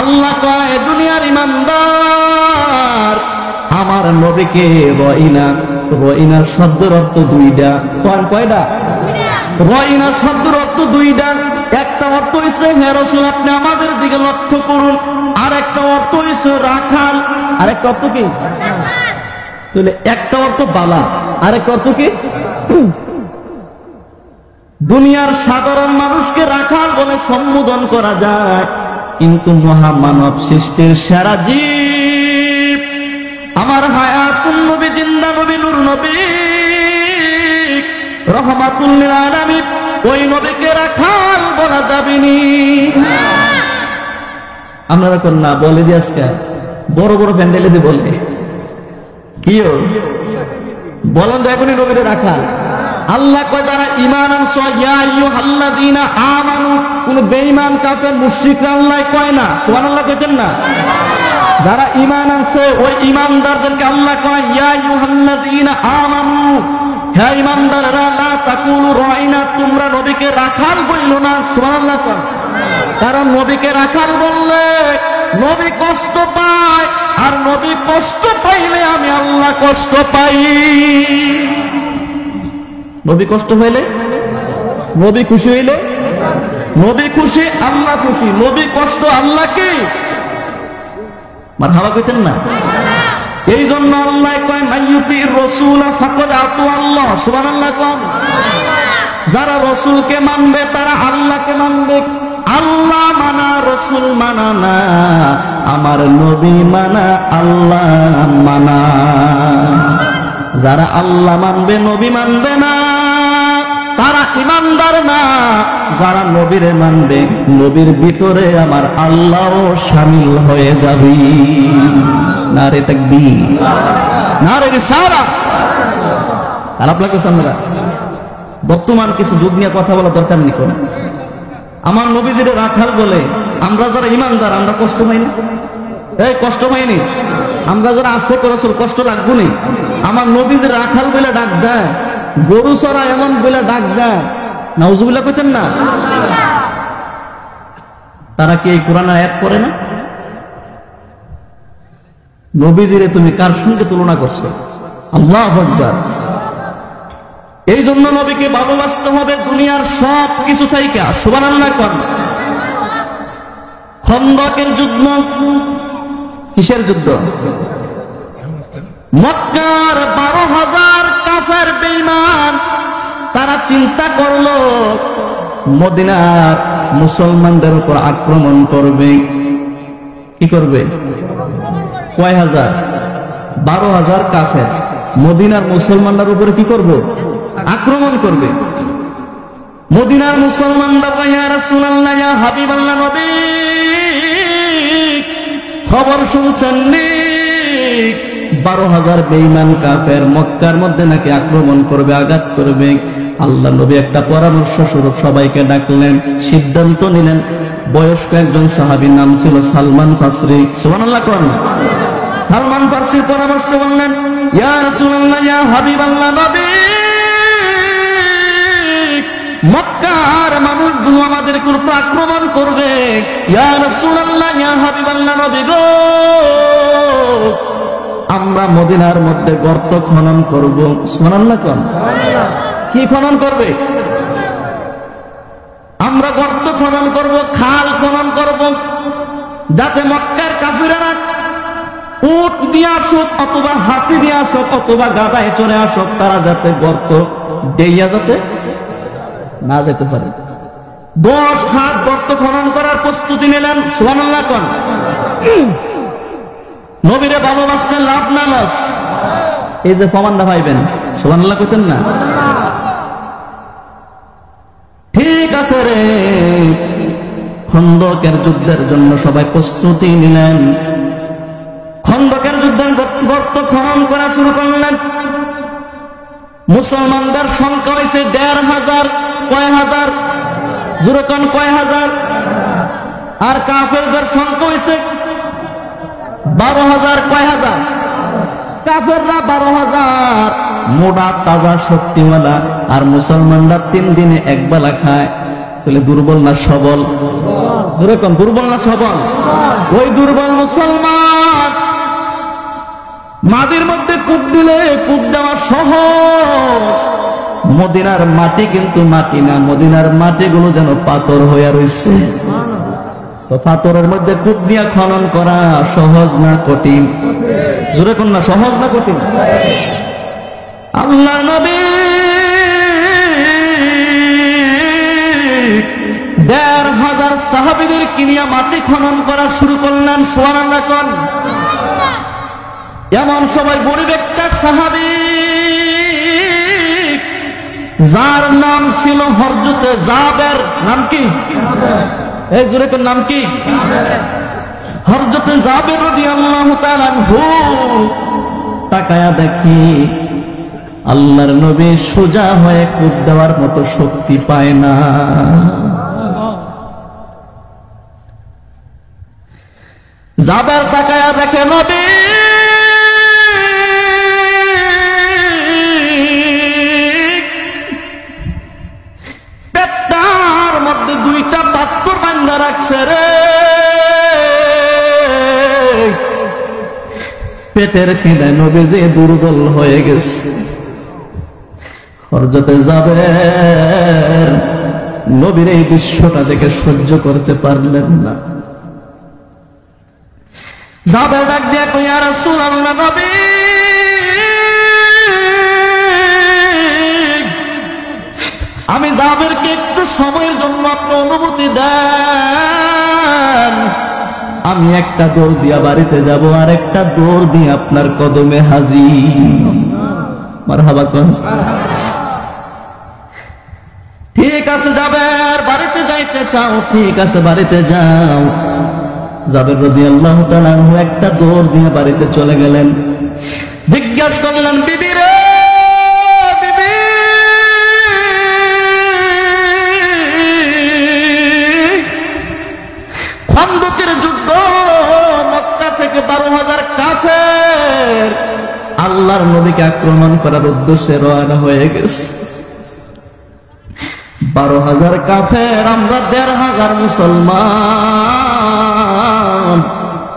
আল্লাহ কয় দুনিয়ার ইমানদার আমার নবীকে রাইনা, রাইনার শব্দের অর্থ দুইটা। কয়টা? রাইনা শব্দের অর্থ দুইটা। একটা অর্থ হইছে হে রাসূল আপনি আমাদের দিকে লক্ষ্য করুন, আর একটা অর্থ হইছে রাখাল। আর একটা অর্থ কি? তাহলে একটা অর্থ বালা, আর একটা অর্থ কি? দুনিয়ার সাধারণ মানুষকে রাখাল বলে সম্বোধন করা যায়, কিন্তু মহামানব সৃষ্টির সেরা জীব আমার হায়াতুন নবী, জিন্দা নবী, নূর নবী, রহমাতুল লিল আলামিন, ওই নবীকে রাখাল বলা যাবেনি। আপনারা কোন না বলে দিয়ে আজকে বড় বড় প্যান্ডেলে দিয়ে বলে কি বলেন তো এখনই নবীরে রাখাল। আল্লাহ কয় যারা ঈমান আনছো ইয়া আইয়ুহাল্লাযীনা আমানু, কোন বেঈমান কাফের মুশরিকরা আল্লাহ কয় না, সুবহানাল্লাহ কইতেন না? যারা ঈমান আনছে ওই ঈমানদারদেরকে আল্লাহ কয় ইয়া আইয়ুহাল্লাযীনা আমানু, হে ঈমানদাররা লা তাকুলু রাইনা, তোমরা নবীকে রাখাল বইলো না, সুবহানাল্লাহ কয়। কারণ নবীকে রাখাল বললে নবী কষ্ট পায়, আর নবী কষ্ট পাইলে আমি আল্লাহ কষ্ট পাই। নবী কষ্ট পাইলে নবী খুশি হইলে নবী খুশি আল্লাহ খুশি, নবী কষ্ট আল্লাহ কি মারহাবা কইতেন না? এই জন্য আল্লাহ কয় মাইয়ুতির রাসূল ফাকাদ আতু আল্লাহ, সুবহানাল্লাহ কয়। যারা রাসূলকে মানবে তারা আল্লাহকে মানবে। আল্লাহ মানা রাসূল মানা না, আমার নবী মানা আল্লাহ মানা। যারা আল্লাহ মানবে নবী মানবে না তারা ঈমানদার না। যারা নবীরে মানবে নবীর ভিতরে আমার আল্লাহও শামিল হয়ে যাবে। নারে তাকবীর, নারে রিসালাত। খারাপ লাগছে আমরা? বর্তমান কিছু যুগ নিয়ে কথা বলা দরকার নেই। কোন আমার নবীজিরে রাখাল বলে আমরা যারা ঈমানদার আমরা কষ্ট পাই না? এই কষ্ট পাইনি? আমরা যারা আশিক রাসূল কষ্ট লাগবো নি? আমার নবীজির রাখাল বলে ডাক দেয়, গরু চড়া এমন বলে ডাক দেয়, নাউজুবিল্লাহ কইতেন না? তারা কি এই কোরআনের আয়াত পড়ে না? নবীজিরে তুমি কার সঙ্গে তুলনা করছো? আল্লাহু আকবার। এই জন্য নবীকে ভালোবাসতে হবে দুনিয়ার সব কিছু থেকে। সুবহানাল্লাহ কর। খন্দকের যুদ্ধ কিসের যুদ্ধ? মক্কার 12,000 কাফের বেঈমান তারা চিন্তা করলো মদিনার মুসলমানদের উপর আক্রমণ করবে। কি করবে? কয় হাজার? 12,000 কাফের মদিনার মুসলমানদের উপরে কি করবে? আক্রমণ করবে। মদিনার মুসলমানরা কয় ইয়া রাসূলুল্লাহ, ইয়া হাবিবাল্লাহ, নবী খবর শুনছেন নি 12,000 বেঈমান কাফের মক্কার মধ্যে নাকি আক্রমণ করবে, আঘাত করবে। আল্লাহ নবী একটা পরামর্শ স্বরূপ সবাইকে ডাকলেন, সিদ্ধান্ত নিলেন। বয়স্ক একজন সাহাবীর নাম ছিল সালমান ফারসি। সুবহানাল্লাহ কোন? সালমান ফারসির পরামর্শ বললেন, ইয়া রাসূলুল্লাহ, ইয়া হাবিবাল্লাহ, নবী মক্কার মানুষগুলো আমাদের উপর আক্রমণ করবে। ইয়া রাসূলুল্লাহ, ইয়া হাবিবাল্লাহ, নবী গো, আমরা মদিনার মধ্যে গর্ত খনন করব। সুবহানাল্লাহ কোন? কি খনন করবে? আমরা গর্ত খনন করব, খাল খনন করব, যাতে মক্কার কাফিররা উট দিয়ে আসুক অথবা হাতি দিয়ে আসুক অথবা গাধায় চড়ে আসুক, তারা যাতে গর্ত ডেইয়া যাতে না যেতে পারে। 10 হাত গর্ত খনন করার প্রস্তুতি নিলেন। সুবহানাল্লাহ কোন? নবীরে ভালোবাসতে লাভ না লস? এই যে প্রমাণটা পাইবেন। সুবহানাল্লাহ কইতেন না? ঠিক আছে রে। খন্দকের যুদ্ধের জন্য সবাই প্রস্তুতি নিলেন। খন্দকের যুদ্ধের গর্ত খনন করা শুরু করলেন। মুসলমানদের সংখ্যা হয়েছে 1,500। কয় হাজার? জোরে কোন কয় হাজার? আর কাফেরদের সংখ্যা হয়েছে 12,000। কয় হাজার? কাফেররা 12,000, মোটা তাজা শক্তিওয়ালা। আর মুসলমানরা 3 দিনে একবেলা খায়। তাহলে দুর্বল না সবল? জোরে কোন দুর্বল না সবল? ওই দুর্বল মুসলমান মাটির মধ্যে কূপ দিলে কূপ দেওয়া সহজ। মদিনার মাটি কিন্তু মাটি না, মদিনার মাটিগুলো যেন পাথর হয়ে রয়েছে। তো পাথরের মধ্যে কূপ দিয়া খনন করা সহজ না কঠিন? জোরে কোন না সহজ না কঠিন? আল্লাহ নবী 1,500 সাহাবীদের কিনিয়া মাটি খনন করা শুরু করলেন। সুবহানাল্লাহ কোন? এমন সবাই গরিব একটা সাহাবী যার নাম ছিল হযরত জাবের। নাম কি? এই জোরে কোন নাম কি? হযরত জাবের রাদিয়াল্লাহু তাআলা আনহু। তাকায়া দেখি আল্লাহর নবী সোজা হয়ে কূপ দেওয়ার মতো শক্তি পায় না। জাবের তাকায়া দেখে নবী পেটটার মধ্যে দুইটা পাথর বান্ধা রাখছে রে। পেটের খিদায় নবী যে দুর্বল হয়ে গেছে। হযরতে জাবের নবীর এই দৃশ্যটা দেখে সহ্য করতে পারলেন না। জাবের ডাক দিয়া কই, ইয়া রাসূলুল্লাহ, নবী আমি জাবেরকে একটু সময়ের জন্য আপনি অনুমতি দেন, আমি একটা দৌড় দিয়া বাড়িতে যাব, আর একটা দৌড় দিয়ে আপনার কদমে হাজির। মারহাবা কোন। ঠিক আছে জাবের, বাড়িতে যাইতে চাও? ঠিক আছে, বাড়িতে যাও। জাবের রাদিয়াল্লাহু তাআলা আনহু একটা দৌড় দিয়ে বাড়িতে চলে গেলেন। জিজ্ঞাসা করলেন, বিবি রে, বিবি খন্দকের যুদ্ধ, মক্কা থেকে 12,000 কাফের আল্লাহর নবীকে আক্রমণ করার উদ্দেশ্যে রওনা হয়ে গেছে। 12,000 কাফের, আমরা 1,500 মুসলমান,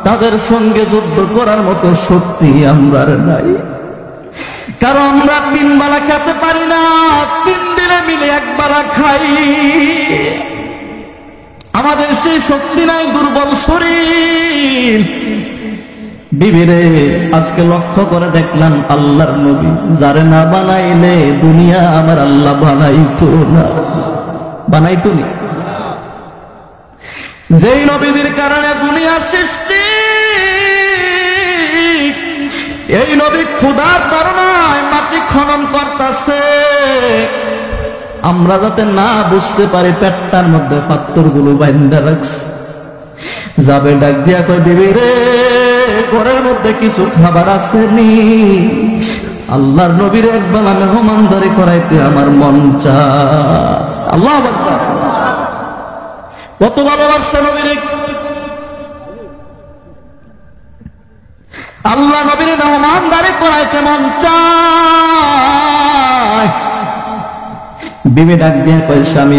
তাদের সঙ্গে যুদ্ধ করার মতো শক্তি আমরা নাই। কারণ আমরা 3 বেলা খেতে পারি না, 3 দিনে মিলে 1 বেলা খাই। আমাদের সেই শক্তি নাই, দুর্বল শরীর। বিবিরে, আজকে লক্ষ্য করে দেখলাম আল্লাহর নবী যারে না বানাইলে দুনিয়া আমার আল্লাহ বানাইতো না। বানাইতো না। যেই নবীদের কারণে দুনিয়ার সৃষ্টি, এই নবী ক্ষুধার তাড়নায় মাটি খনন করতেছে। আমরা যাতে না বুঝতে পারি পেটটার মধ্যে পাথরগুলো বাইন্ধা রাখছে। যাবে ডাক দিয়া কই, বিবি রে, ঘরের মধ্যে কিছু খাবার আসেনি, আল্লাহর নবীর একবেলা মেহমানদারি করাইতে আমার মন চায়। আল্লাহু আকবার। কত ভালোবাসছে নবীর, আল্লাহ নবীর মেহমানদারি করাইতে মন চায়। বিবি ডাক দিয়ে কয়, স্বামী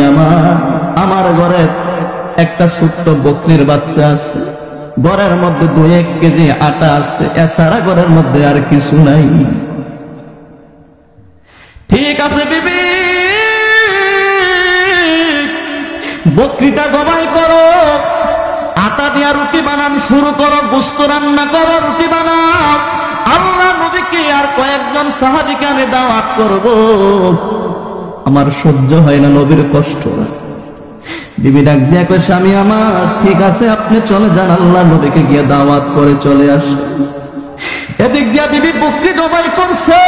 আমার ঘরে একটা ছোট্ট বকরির বাচ্চা আছে, ঘরের মধ্যে 2-1 কেজি আটা আছে, এছাড়া ঘরের মধ্যে আর কিছু নাই। ঠিক আছে বিবি, বকরিটা জবাই করো, আটা দিয়া রুটি বানান শুরু করো, গোশত রান্না করো, রুটি বানাও। আল্লাহ নবীকে আর কয়েকজন সাহাবীকে আমি দাওয়াত করব, আমার সহ্য হয় না নবীর কষ্ট। বিবি ডাক দিয়া কয়, স্বামী আমার, ঠিক আছে আপনি চলে যান, আল্লাহ নবীকে গিয়ে দাওয়াত করে চলে আসে। এদিক দিয়া বিবি বকরি জবাই করছে,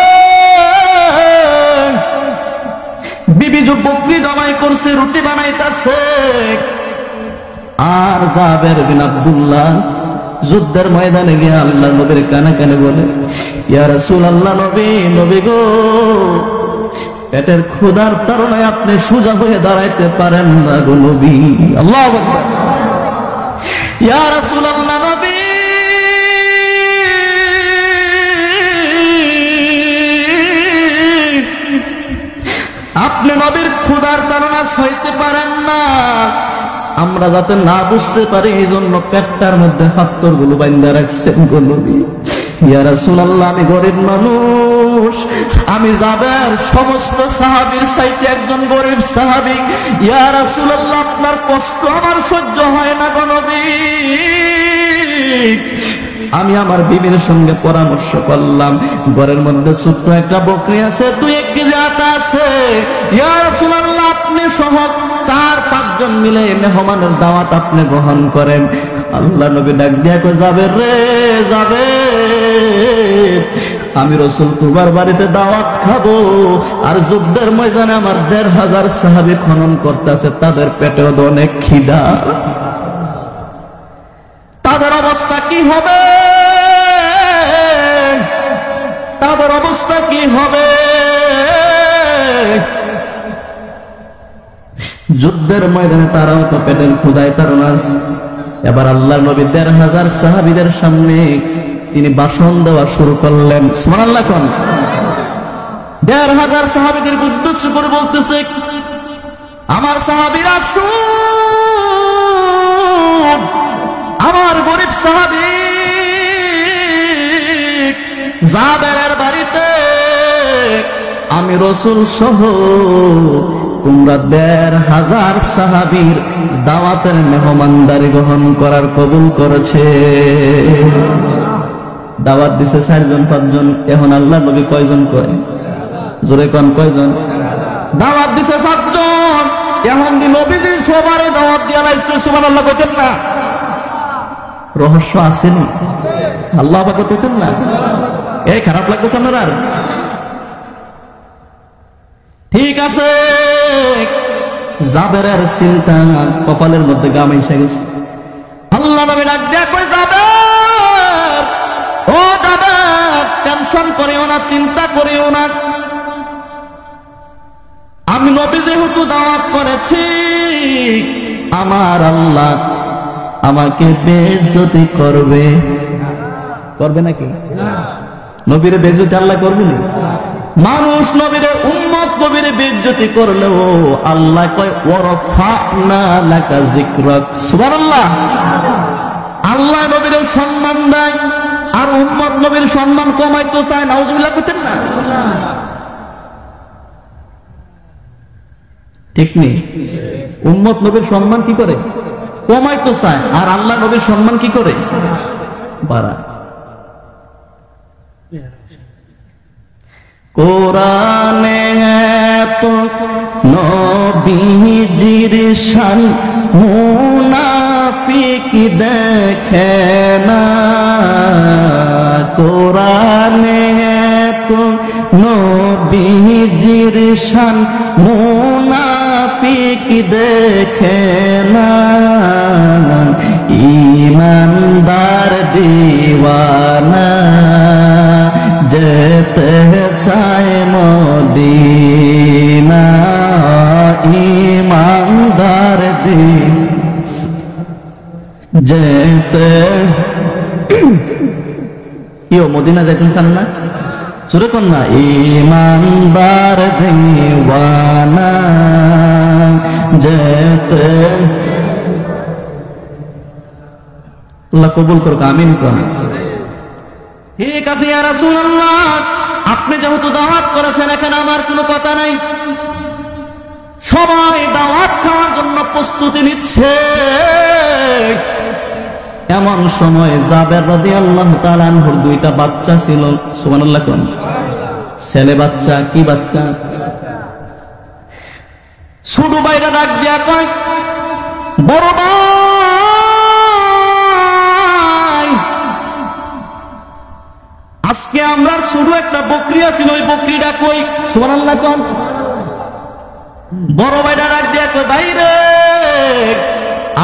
বিবি বকরি জবাই করছে, রুটি বানাইতেছে। আর জাবের বিন আব্দুল্লাহ যুদ্ধের ময়দানে গিয়ে আল্লাহ নবীর কানে কানে বলে, ইয়া রাসূলুল্লাহ, নবী গো, পেটের ক্ষুধার তাড়নায় আপনি সোজা হয়ে দাঁড়াইতে পারেন না গো নবী। আল্লাহু আকবার। ইয়া রাসূলুল্লাহ, নবী আপনি নবীর ক্ষুধার তাড়না সইতে পারেন না, আমরা যাতে না বুঝতে পারি এই জন্য পেটটার মধ্যে পাথরগুলো বাইন্ধা রাখছেন গো নবী। ইয়া রাসূলুল্লাহ, আমি গরিব মানুষ, আমি জাবের সমস্ত সাহাবীর চাইতে একজন গরিব সাহাবী। ইয়া রাসূলুল্লাহ, আপনার কষ্ট আমার সহ্য হয় না গো নবী। আমি আমার বিবির সঙ্গে পরামর্শ করলাম, ঘরের মধ্যে ছোট্ট একটা বকরি আছে, 2-1 কেজি আটা আছে। ইয়া রাসূলুল্লাহ, আপনি সহ 4-5 জন মিলে মেহমানের দাওয়াত আপনি গ্রহণ করেন। আল্লাহ নবী ডাক দিয়া কই, জাবের রে, জাবের, আমি রাসূল তোমার বাড়িতে দাওয়াত খাবো, আর যুদ্ধের ময়দানে আমার 1,500 সাহাবী খনন করতেছে, তাদের পেটেও তো অনেক খিদা, তাদের অবস্থা কি হবে? তাদের অবস্থা কি হবে? যুদ্ধের ময়দানে তারাও তো পেটের ক্ষুধায় তারনাস। এবার আল্লাহর নবী ১৫০০ সাহাবীদের সামনে তিনি ভাষণ দেওয়া শুরু করলেন। সুবহানাল্লাহ কোন ১৫০০ সাহাবীদের উদ্দেশ্য করে বলতেছে, আমার সাহাবীরা শুন, আমার গরিব সাহাবী জাবেরের বাড়িতে আমি রাসূল সহ তোমরা ১৫০০ সাহাবীর দাওয়াতের মেহমানদারি গ্রহণ করার কবুল করেছে। দাওয়াত দিছে ৪ জন ৫ জন। এখন আল্লাহ নবী কয়জন কয়? জোরে কোন কয়জন? দাওয়াত দিছে ৫ জন। এখন নবীজি সবারই দাওয়াত দিয়া লাইছে। সুবহানাল্লাহ কইতেন না? রহস্য আসেনি? আল্লাহ পাক কইতেন না? এই খারাপ লাগতেছে আপনার? আর ঠিক আছে, জাবেরের চিন্তা কপালের মধ্যে গাম এসে গেছে। আল্লাহ নবী ডাক দিয়া কই, জাবের, ও জাবের, টেনশন করিও না, চিন্তা করিও না। আমি নবী যেহেতু দাওয়াত করেছি, আমার আল্লাহ আমাকে বেইজ্জতি করবে। করবে নাকি? নবীর বেইজ্জতি আল্লাহ করবে না? মানুষ নবীরে, উম্মত নবীরে বেইজ্জতি করলেও আল্লাহ কয় ওয়ারফা'না লাকা যিকরাক। সুবহানাল্লাহ। আল্লাহ নবীরে সম্মান দেয়, আর উম্মত নবীর সম্মান কমাইতে চায়। নাউজুবিল্লাহ কইতেন না? ঠিক নেই? উম্মত নবীর সম্মান কি করে? কমাইতে চায়, আর আল্লাহ নবীর সম্মান কি করে? বাড়ায়। কোরআনে তো নবীজির শান মুনাফিক দেখে না। কোরআনে তো নবীজির শান মুনাফিক দেখে না। ঈমানদার দিওয়ানা যেতে চায় মদিনা। ঈমানদার যেতে কেউ মদিনা যাইতেন চান না? সুরে কোন না? ঈমানদার দিওয়ানা যেতে। আল্লাহ কবুল করুক, আমিন কোন। ঠিক আছে ইয়া রাসূলুল্লাহ, আপনি যেহেতু দাওয়াত করেছেন, এখানে আমার কোনো কথা নাই। সবাই দাওয়াত খাওয়ার জন্য প্রস্তুতি নিচ্ছে। এমন সময় জাবের রাদিয়াল্লাহু তাআলা আনহুর 2টা বাচ্চা ছিল। সুবহানাল্লাহ কোন? ছেলে বাচ্চা। কি বাচ্চা? ছোট ভাইরা ডাক দিয়া কয়, বড় ভাই, আজকে আমরা শুধু একটা বকরি ছিল, ওই বকরিটা কই? সুবহানাল্লাহ কোন? বড় ভাইরা ডাক দিয়া কয়, ভাইরে,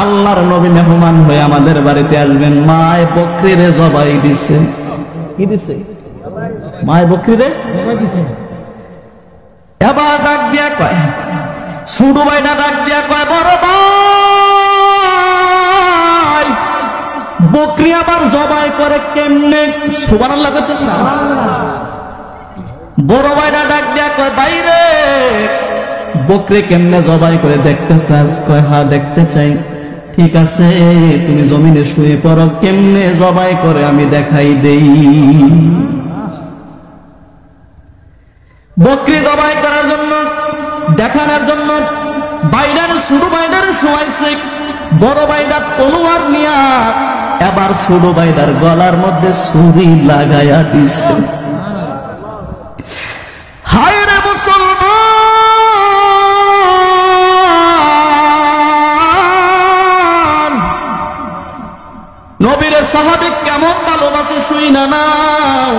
আল্লাহর নবী মেহমান হয়ে আমাদের বাড়িতে আসবেন, মায় বকরিরে জবাই দিছে। কি দিছে? মায় বকরিরে জবাই দিছে। এবার ডাক দিয়া কয়, ছোট ভাইটা ডাক দিয়া কয়, বড় ভাই, বকরি আবার জবাই করে কেমনে? সুবহানাল্লাহ কইতেন না? বড় ভাইটা ডাক দিয়া কয়, বাইরে বকরি কেমনে জবাই করে দেখতে চাস? কয়, হ্যাঁ দেখতে চাই। ঠিক আছে, তুমি জমিনে শুয়ে পড়ো, কেমনে জবাই করে আমি দেখাই দেই। বকরি জবাই করার জন্য, দেখানোর জন্য বাইরের ছোট বাইরের শোয়াইছে। বড় বাইরার তলোয়ার নিয়া এবার ছোট বাইরার গলার মধ্যে ছুরি লাগাইয়া দিছে। হায় রে মুসলমান, নবীর সাহাবী কেমন ভালোবাসে শুই না নাও।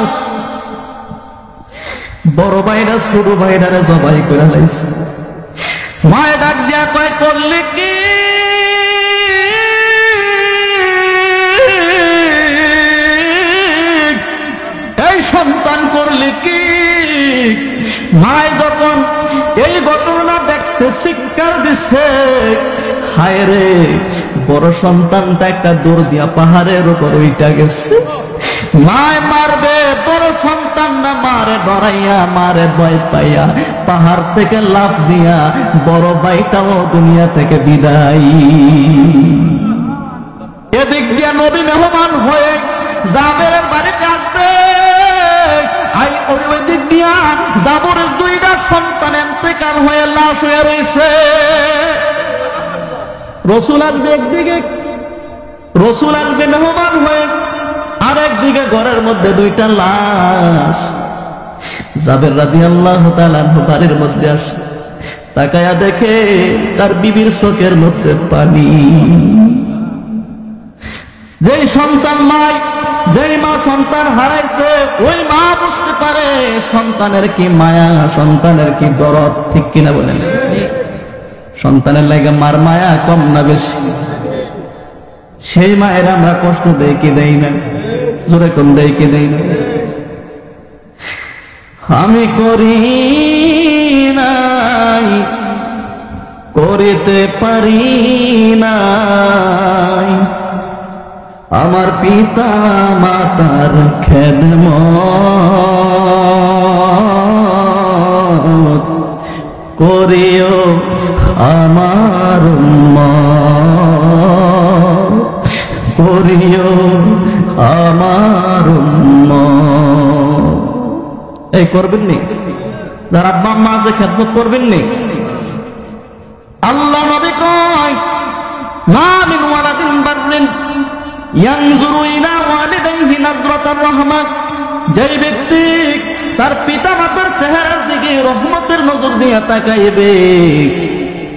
বড় ভাইরা ছোট ভাইরারে জবাই করে লাইছে। মায়ে ডাক দিয়া কয়, করলে কি? এই সন্তান করলে কি? মায় যখন এই ঘটনা দেখছে চিৎকার দিছে, হায় রে, বড় সন্তানটা একটা দৌড় দিয়া পাহাড়ের উপর উঠা গেছে। মায় মারবে, বড় সন্তানটা মারে ডরাইয়া, মারে ভয় পাইয়া পাহাড় থেকে লাফ দিয়া বড় ভাইটাও দুনিয়া থেকে বিদায়। এদিক দিয়া নবী মেহমান হয়ে জাবেরের বাড়িতে আসবে, ওই দিক দিয়া জাবরের দুইটা সন্তান ইন্তেকাল হয়ে লাশ হয়ে রয়েছে। রসুল আসবে একদিকে, রসুল আসবে মেহমান হয়ে, আর একদিকে ঘরের মধ্যে দুইটা লাশ। জাবের রাদিয়াল্লাহু তাআলা বাড়ির মধ্যে আসে, তাকায়া দেখে তার বিবির চোখের মধ্যে পানি। যেই সন্তান নাই, যেই মা সন্তান হারাইছে, ওই মা বুঝতে পারে সন্তানের কি মায়া, সন্তানের কি দরদ, ঠিক কিনা বলেন? সন্তানের লাগে মার মায়া কম না বেশি? সেই মায়ের আমরা কষ্ট দেই কি দেই না? জোরে কোন দেই কি দেই না? আমি করি নাই, করিতে পারি নাই, আমার পিতা মাতার খেদমত করিও আমার উম্মত, করিও আমার উম্মত। এই করবেন নি? যারা আব্বা আম্মা আছে খেদমত করবেন নি? আল্লাহ নবী কয়, মা মিন ওয়ালাদিন বাররিন ইয়ানজুরু ইলা ওয়ালিদাইহি নাজরাতার রাহমাত, যেই ব্যক্তি তার পিতা মাতার চেহারার দিকে রহমতের নজর দিয়ে তাকাইবে।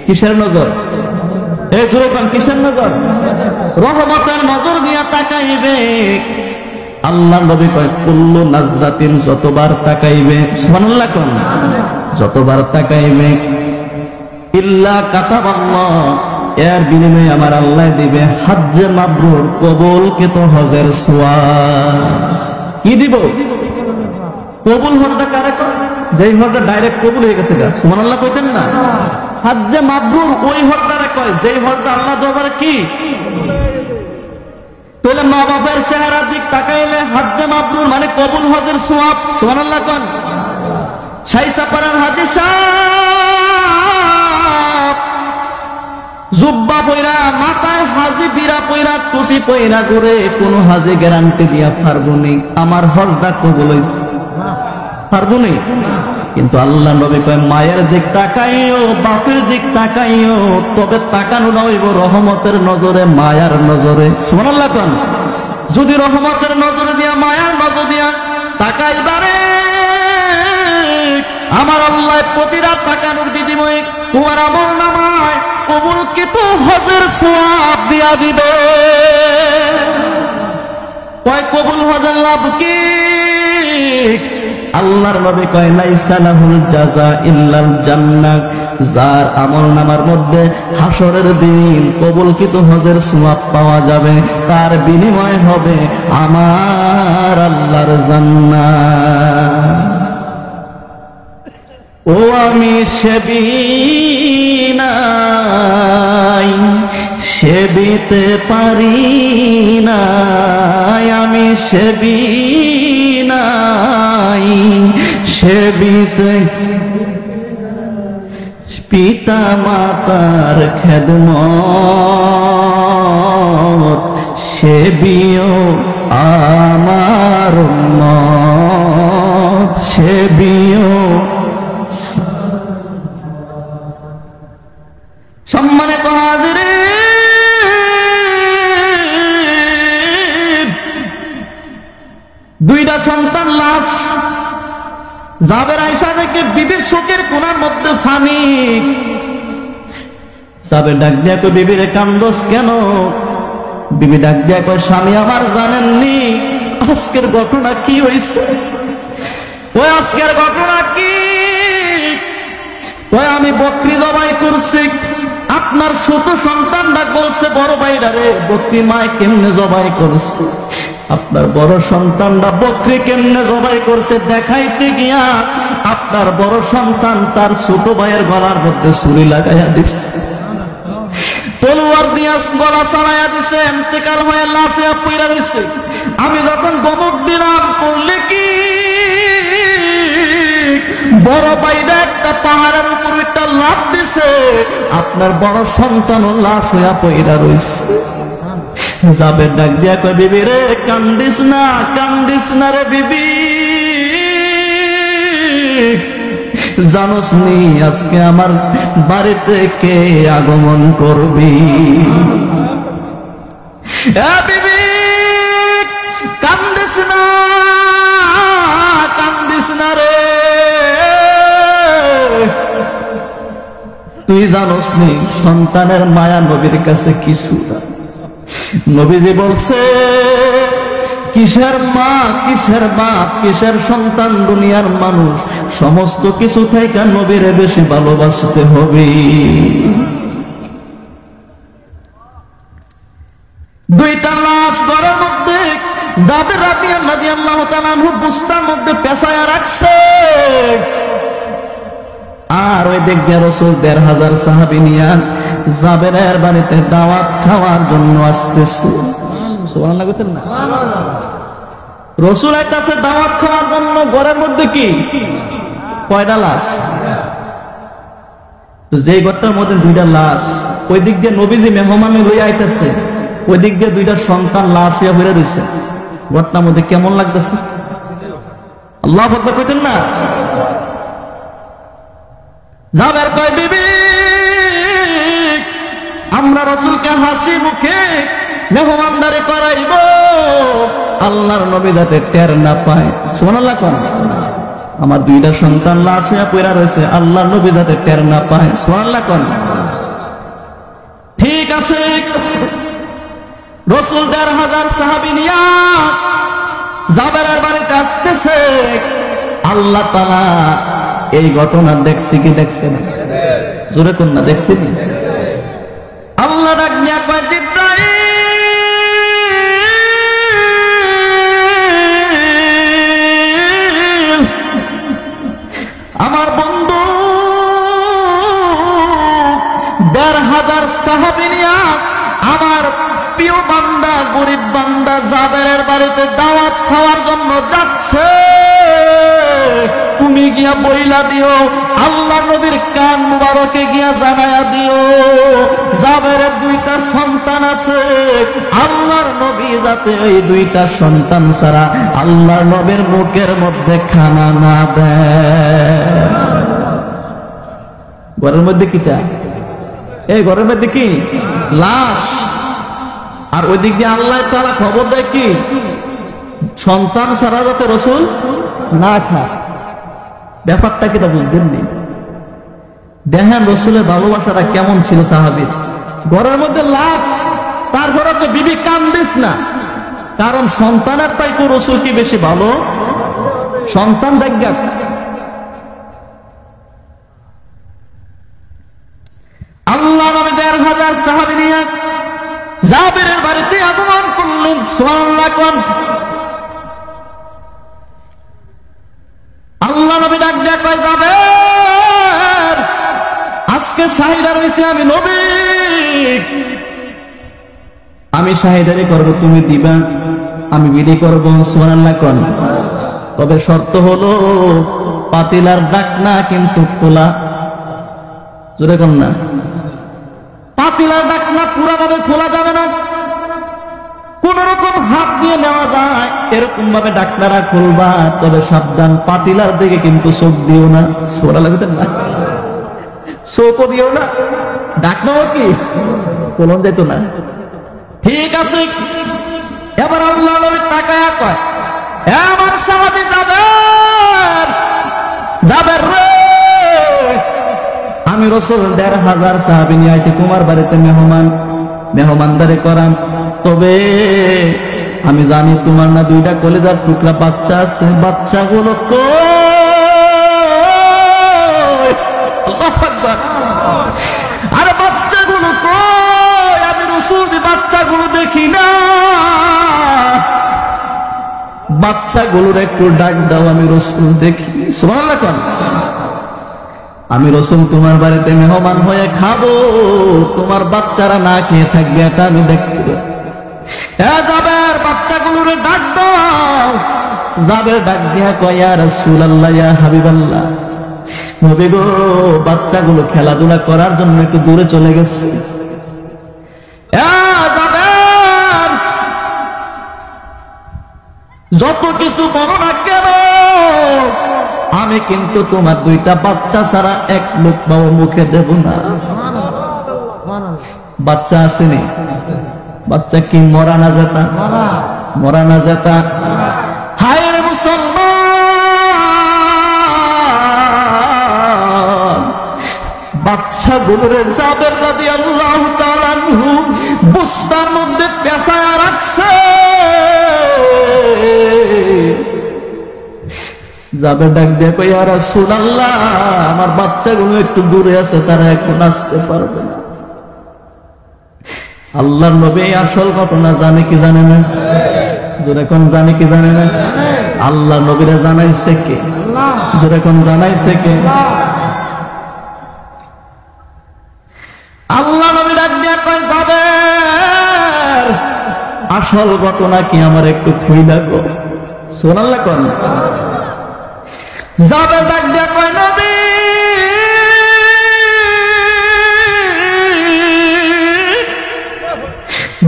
কিসের নজর? এই জোরে কোন কিসের নজর? রহমতের নজর দিয়ে তাকাইবে। আল্লাহ নবী কয়, কুল্লু নাজরাতিন, যতবার তাকাইবে, সুবহানাল্লাহ কোন, যতবার তাকাইবে, ইল্লা কাতাবাল্লাহ, এর বিনিময়ে আমার আল্লাহ দিবে হজ্জে মাবরুর, কবুলকৃত হজের সওয়াব। কি দিব? কবুল হজটা কারে কয়? যেই হজটা ডাইরেক্ট কবুল হয়ে গেছে, সুবহানাল্লাহ কইতেন না? হজ্জে মাবরুর ওই হজটারে কয় যেই হজটা আল্লাহ দরবারে কি? তাহলে মা বাবার চেহারার দিক তাকাইলে হজ্জে মাবরুর মানে কবুল হজের সওয়াব, সুবহানাল্লাহ কোন? শাইসাপাড়ার হাজী সাহেব জুব্বা পয়রা, মাথায় হাজি বিরা পয়রা, টুপি পয়রা ঘুরে, কোন হাজি গ্যারান্টি দিয়া পারবনি আমার হজটা কবুল হইছে? পারবনি। কিন্তু আল্লাহ নবী কয়, মায়ের দিক তাকাইও, বাপের দিক তাকাইও, তবে তাকানো না হইব রহমতের নজরে, মায়ার নজরে, সুবহানাল্লাহ কোন? যদি রহমতের নজরে দিয়া, মায়ার নজর দিয়া তাকাইবারে, আমার আল্লাহ প্রতিটা তাকানোর বিনিময়ে তোমার আমল নামায় কবুলকৃত হজের সওয়াব দিয়া দিবে। কয় কবুল হজের লাভ কি? আল্লাহর নবী কয়, লাইসা লাহুল জাযা ইল্লাল জান্নাহ, যার আমল নামার মধ্যে হাসরের দিন কবুলকৃত হজের সওয়াব পাওয়া যাবে, তার বিনিময় হবে আমার আল্লাহর জান্নাত। ও আমি সেবি নাই, সেবিতে পারি নাই, আমি সেবি নাই, সেবিতে পিতা মাতার খেদমত, সেবিও আমার উম্মত, সেবিও। সম্মানিত হাজিরিন, দুইটা সন্তান লাশ, জাবের আয়েশা থেকে বিবির চোখের কোণার মধ্যে পানি। জাবের ডাক দিয়া কই, বিবিরে কান্দোস কেন? বিবি ডাক দিয়া কই, স্বামী আমার জানেননি আজকের ঘটনা কি হয়েছে? ওই আজকের ঘটনা কি? ওই আমি বকরি জবাই করছি, আপনার ছোট সন্তানরা বলছে বড় ভাইরা রে বকরি মায় কেমনে জবাই করছে, আপনার বড় সন্তানরা বকরি কেমনে জবাই করছে দেখাইতে গিয়া আপনার বড় সন্তান তার ছোট ভাইয়ের গলার মধ্যে ছুরি লাগাইয়া দিছে, তলোয়ার দিয়া গলা চালাইয়া দিছে, ইন্তেকাল হয়ে লাশ হয়ে পইরা রইছে। আমি যখন ধমক দিলাম, করলে কি বড় ভাইরা একটা পাহাড়ের উপর একটা লাফ দিছে, আপনার বড় সন্তানও লাশ হইয়া পইরা রইছে। জাবের ডাক দিয়া কয়, বিবি রে কান্দিস না রে বিবি, জানোস নি আজকে আমার বাড়িতে কে আগমন করবি? বিবি কান্দিস না রে, তুই জানোস নি সন্তানের মায়া নবীর কাছে কিছু না। নবীজি বলছে, কিসের মা, কিসের বাপ, কিসের সন্তান, দুনিয়ার মানুষ সমস্ত কিছু থেকে নবীরে বেশি ভালোবাসতে হবে। দুইটা লাশ ঘরের মধ্যে জাবের রাদিয়াল্লাহু তাআলা আনহু বস্তার মধ্যে পেঁচায়া রাখছে, আর ওই দিক দিয়ে রাসূল ১৫০০ সাহাবী নিয়ে জাবেরের বাড়িতে দাওয়াত খাওয়ার জন্য আসতেছে। সুবহানাল্লাহ কইতেন না? রাসূলের কাছে দাওয়াত খাওয়ার জন্য ঘরের মধ্যে কি কয়টা লাশ? তো যেই ঘরটার মধ্যে দুইটা লাশ, ওই দিক দিয়ে নবীজি মেহমান লইয়া আইতেছে, ওই দিক দিয়ে দুইটা সন্তান লাশ হইয়া বেড়ে রয়েছে। ঘরটার মধ্যে কেমন লাগতেছে? আল্লাহু আকবার কইতেন না? জাবের কয়, বিবি আমরা রাসূলকে হাসি মুখে মেহমানদারি করাইব, আল্লাহর নবী যাতে টের না পায়। সুবহানাল্লাহ কোন? আমার দুইটা সন্তান লাশ হইয়া পড়া রয়েছে, আল্লাহর নবী যাতে টের না পায়। সুবহানাল্লাহ কোন? ঠিক আছে, রাসূল ১৫০০ সাহাবী নিয়া জাবেরের বাড়িতে আসতেছে। আল্লাহ তাআলা এই ঘটনা দেখছি কি দেখছে না? জোরে কোন না? দেখছি। আল্লাহ ডাক দিয়া কয়, জিবরাইল আমার বন্ধু ১৫০০ সাহাবী নিয়া আমার প্রিয় বান্দা, গরিব বান্দা জাবেরের বাড়িতে দাওয়াত খাওয়ার জন্য যাচ্ছে। তুমি গিয়া বইলা দিও, আল্লাহর নবীর কান মুবারকে গিয়া জানায়া দিও, জাবেরের দুইটা সন্তান আছে, আল্লাহর নবী যাতে এই দুইটা সন্তান ছাড়া আল্লাহর নবীর মুখের মধ্যে খানা না দেয়। ঘরের মধ্যে কিটা? এই ঘরের মধ্যে কি লাশ, আর ওই দিক দিয়ে আল্লাহ তাআলা খবর দেয় কি সন্তান ছাড়া যাতে রাসূল না খায়। ব্যাপারটা কি তা বুঝছেন? দেখেন রাসূলের ভালোবাসাটা কেমন ছিল সাহাবীর। ঘরের মধ্যে লাশ, তারপরে তো বিবি কান্দিস না, কারণ সন্তানের তাই তো রাসূল কি বেশি ভালো? সন্তান দেখা। আল্লাহ নবী ১৫০০ সাহাবী নিয়ে জাবেরের বাড়িতে আগমন করলেন। সুবহানাল্লাহ কোন? আল্লাহ নবী ডাক দিয়া কয়, জাবের আজকে শাহিদা রয়েছে আমি নবী, আমি শাহিদারি করব, তুমি দিবা, আমি বিধি করব। সুবহানাল্লাহ কোন? তবে শর্ত হলো পাতিলার ঢাকনা কিন্তু খোলা। জোরে কোন না? পাতিলার ঢাকনা পুরাভাবে খোলা যাবে না, কোন রকম হাত দিয়ে নেওয়া যায় এরকম ভাবে ঢাকনারা খুলবা, তবে সাবধান পাতিলার দিকে কিন্তু চোখ দিও না। সুবহানাল্লাহ না? চোখও দিও না, ঢাকনাও কি খোলন যেত না। ঠিক আছে, এবার আল্লাহ নবী তাকায়া কয়, আমার সাহাবী জাবের রে, আমি রাসূল ১৫০০ সাহাবী নিয়ে আইছি তোমার বাড়িতে মেহমানদারি করাম, তবে আমি জানি তোমার না দুইটা কলিজার টুকরা বাচ্চা আছে, বাচ্চাগুলো কই? আল্লাহু আকবার। আরে বাচ্চাগুলো কই? আমি রাসূল বাচ্চাগুলো দেখি না। বাচ্চাগুলোর একটু ডাক দাও, আমি রাসূল দেখি। সুবহানাল্লাহ কোন। আমি রাসূল তোমার বাড়িতে মেহমান হয়ে খাবো, তোমার বাচ্চারা না খেয়ে থাকবে, এটা আমি দেখতে পাবো। জাবের বাচ্চাগুলোর ডাক দাও। জাবের ডাক দিয়া কয়, ইয়া রাসূলুল্লাহ, ইয়া হাবিবাল্লাহ, নবী গো, বাচ্চাগুলো খেলাধুলা করার জন্য একটু দূরে চলে গেছে। যত কিছু বলো না কেন, আমি কিন্তু তোমার দুইটা বাচ্চা ছাড়া এক লোকমাও মুখে দেব না। বাচ্চা আসেনি? বাচ্চা কি মরা না যেতা? মরা না যেতা? হায় রে মুসলমান, বাচ্চাগুলোর জাবের রাদিয়াল্লাহু তাআলা আনহু বস্তার মধ্যে পেঁচায়া রাখছে। জাবের ডাক দিয়ে কই, ইয়া রাসূলুল্লাহ, আমার বাচ্চাগুলো একটু দূরে আছে, তারা এখন আসতে পারবে না। আল্লাহর নবী আসল ঘটনা জানে কি জানে না? জোরে কোন জানে কি জানে না? আল্লাহর নবীরে জানাইছে কে? জোরে কোন জানাইছে কে? আল্লাহ নবী ডাক দিয়ে কই, জাবের, আসল ঘটনা কি আমার একটু খুইলা গো। সুবহানাল্লাহ কোন। জাবের ডাক দিয়া কয়, নবী,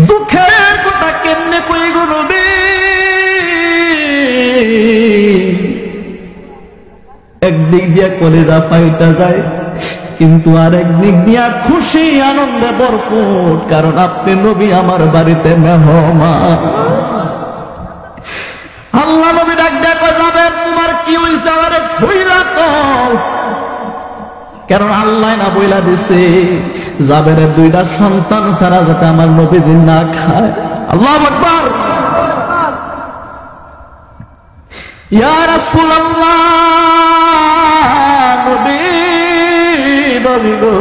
দুঃখের কথা কেমনে কই গো নবী। একদিক দিয়া কলিজা ফাইটা যায়, কিন্তু আরেক দিক দিয়া খুশি আনন্দে ভরপুর, কারণ আপনি নবী আমার বাড়িতে মেহমান। আল্লাহ নবী ডাক দিয়া কয়, যাবেন, তোমার কি হইছে আমারে খুইলা তো। কারণ আল্লাহ না বইলা দিছে, জাবেরের দুইটা সন্তান ছাড়া যাতে আমার নবীজি না খায়। আল্লাহু আকবার। ইয়া রাসূলুল্লাহ, নবী, নবী গো,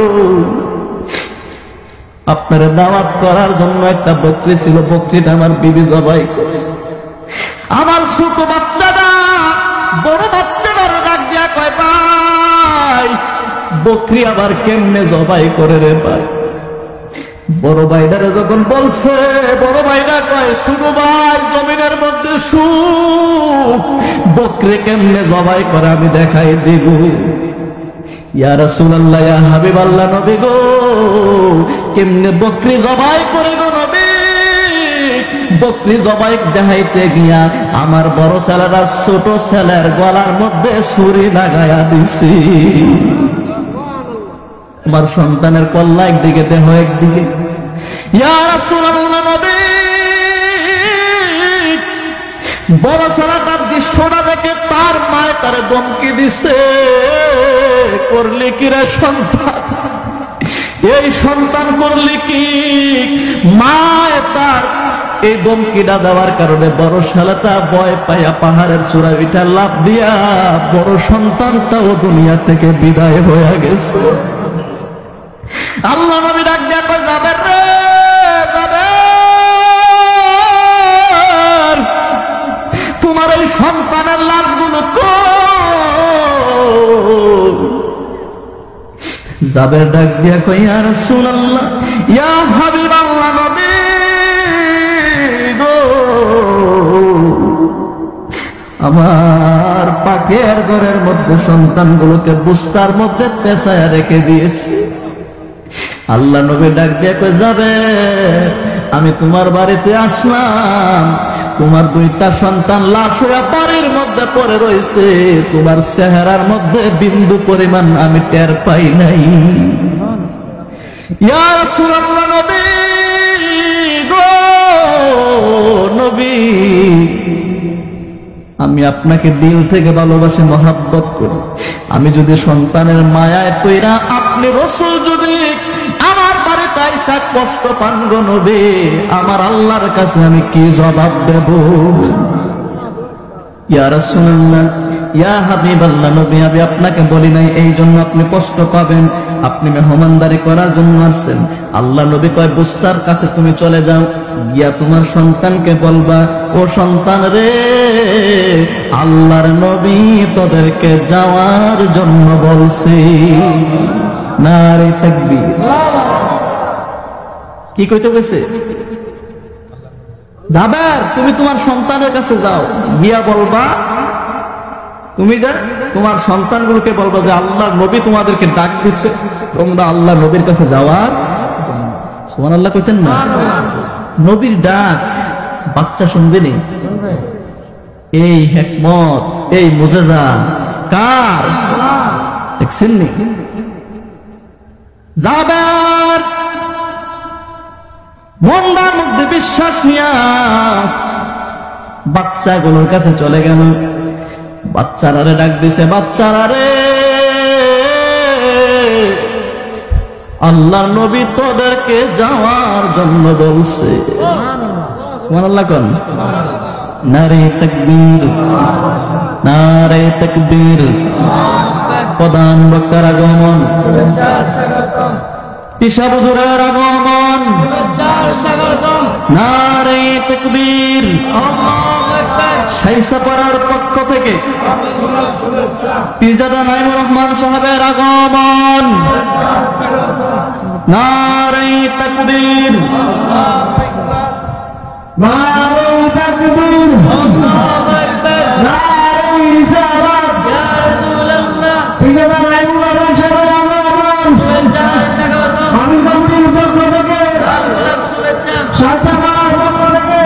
আপনার দাওয়াত করার জন্য একটা বকরি ছিল, বকরিটা আমার বিবি জবাই করছে। আমার ছোট বাচ্চাটা বড় বাচ্চাটার ডাক দিয়া কয়, ভাই, বকরি আবার কেমনে জবাই করে রে ভাই। বড় ভাইটারে যখন বলছে, বড় ভাইটা কয়, শুনো ভাই, জমিনের মধ্যে বকরি কেমনে জবাই করে আমি দেখাই দিব। ইয়া রাসূলুল্লাহ, ইয়া হাবিবাল্লাহ, নবী গো, কেমনে বকরি জবাই করে গো নবী। বকরি জবাই দেখাইতে গিয়া আমার বড় ছেলেরা ছোট ছেলের গলার মধ্যে ছুরি লাগায়া দিছি। আমার সন্তানের কল্লা একদিকে, দেহ একদিকে। ইয়া রাসূলুল্লাহ, নবী, বড় ছেলেটার দৃশ্যটা দেখে তার মায় তারে ধমকি দিছে, করলি কি রে সন্তান, এই সন্তান করলি কি। মায় তার এই ধমকিটা দেওয়ার কারণে বড় ছেলেটা ভয় পাইয়া পাহাড়ের চূড়া উঠা লাফ দিয়া বড় সন্তানটাও দুনিয়া থেকে বিদায় হয়ে গেছে। আল্লাহ নবী ডাক দিয়া কয়, যাবেন রে, যাবেন, তোমার এই সন্তানের লাশগুলো কই। জাবের ডাক দিয়া কই, ইয়া রাসূলুল্লাহ, ইয়া হাবিবাল্লাহ, নবী গো, আমার পাকের ঘরের মধ্যে সন্তানগুলোকে বুস্তার মধ্যে পেঁচায়া রেখে দিয়েছি। আল্লাহ নবী ডাক দিয়ে কই, যাবে, আমি তোমার বাড়িতে আসলাম, তোমার দুইটা সন্তান লাশ হয়ে বাড়ির মধ্যে পড়ে রয়েছে, তোমার চেহারার মধ্যে বিন্দু পরিমাণ আমি টের পাই নাই। ইয়া রাসূলুল্লাহ, নবী গো, নবী, আমি আপনাকে দিল থেকে ভালোবাসি, মহাব্বত করি। আমি যদি সন্তানের মায়ায় পইরা আপনি রাসূল যদি আমার বাড়িতে আইসা কষ্ট পান গো নবী, আমার আল্লাহর কাছে আমি কি জবাব দেব। ইয়া রাসূলুল্লাহ, ইয়া হাবিবাল্লাহ, নবী আমি আপনাকে বলি নাই এই জন্য আপনি কষ্ট পাবেন, আপনি মেহমানদারি করার জন্য আসছেন। আল্লাহ নবী কয় বুস্তার কাছে তুমি চলে যাও, গিয়া তোমার সন্তানকে বলবা, ও সন্তান রে, আল্লাহর নবী তোদেরকে যাওয়ার জন্য বলছে। নারে তাকবীর। কি কইতে গেছে? যাবে, তুমি তোমার সন্তানের কাছে যাও, গিয়া বলবা, তুমি যা তোমার সন্তানগুলোকে বলবা যে আল্লাহর নবী তোমাদেরকে ডাক দিছে, তোমরা আল্লাহ নবীর কাছে যাওয়ার। সুবহানাল্লাহ কইতেন না? নবীর ডাক বাচ্চা শুনবে নি? এই হিকমত, এই মুজিজা কার? দেখছেন নি? যাবার মনটার মধ্যে বিশ্বাস নিয়া বাচ্চাগুলোর কাছে চলে গেল, বাচ্চারা রে ডাক দিছে, বাচ্চারা রে, আল্লাহর নবী তোদেরকে যাওয়ার জন্য বলছে। সুবহানাল্লাহ কোন? নারে তাকবীর, নারে তাকবীর। প্রধান বক্তার আগমন, পিসাব হুজুরের আগমন, নারে তাকবীর। শাইসাপাড়ার পক্ষ থেকে পীরজাদা নাইমুর রহমান সাহেবের আগমন, নারে তাকবীর, নারে তাকবীর, নারে রিসালাত, ইয়া রাসূলুল্লাহ, পীরজাদা নাইমুর রহমান সাহেবের আগমন, আমি গম্ভীর পক্ষ থেকে শুভেচ্ছা, শাইসাপাড়ার পক্ষ থেকে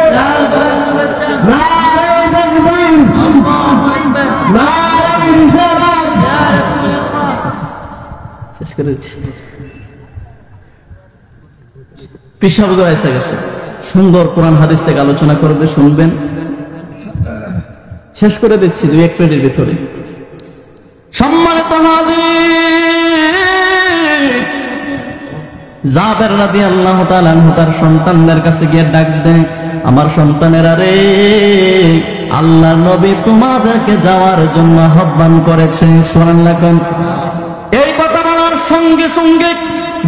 শুভেচ্ছা, নারে তাকবীর, আল্লাহু আকবার, নারে রিসালাত, ইয়া রাসূলুল্লাহ। শেষ করে দিচ্ছি। পিসাব হুজুর এসে গেছে, সুন্দর কোরআন হাদিস থেকে আলোচনা করবে, শুনবেন। শেষ করে দিচ্ছি 2-1 মিনিটের ভিতরে। সম্মানিত হাজির, জাবের রাদিয়াল্লাহু তাআলা আনহু তার সন্তানদের কাছে গিয়ে ডাক দেন, আমার সন্তানেরা রে, আল্লাহ নবী তোমাদেরকে যাওয়ার জন্য আহ্বান করেছে। সুবহানাল্লাহ। এই কথা বলার সঙ্গে সঙ্গে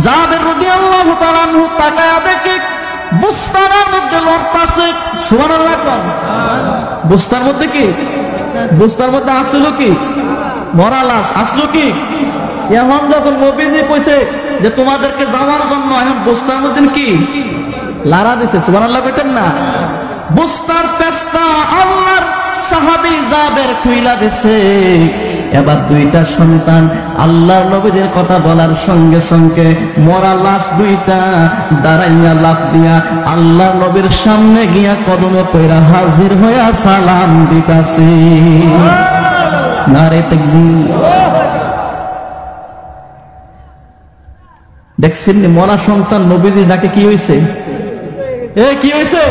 জাবের রাদিয়াল্লাহু তাআলা আনহু তাকায়া দেখে বুস্তার মধ্যে লড়তাছে। সুবহানাল্লাহ। বুস্তার মধ্যে কি? বুস্তার মধ্যে আসলো কি? মরা লাশ। আসলো কি? এখন যখন নবীজি কইছে যে তোমাদেরকে যাওয়ার জন্য, এখন বুস্তার মধ্যে কি লারা দিছে। সুবহানাল্লাহ কইতেন না? বুস্তার পেস্তা আল্লাহর সাহাবী জাবের খুইলা দিছে। এবার দুইটা সন্তান আল্লাহর নবীদের কথা বলার সঙ্গে সঙ্গে মরা লাশ দুইটা দাঁড়াইয়া লাফ দিয়া আল্লাহর নবীর সামনে গিয়া কদমে পইরা হাজির হইয়া সালাম দিতাছে। নারে তাকবীর। দেখছেন মরা সন্তান নবীজির ডাকে কি হইছে? কি হইছে?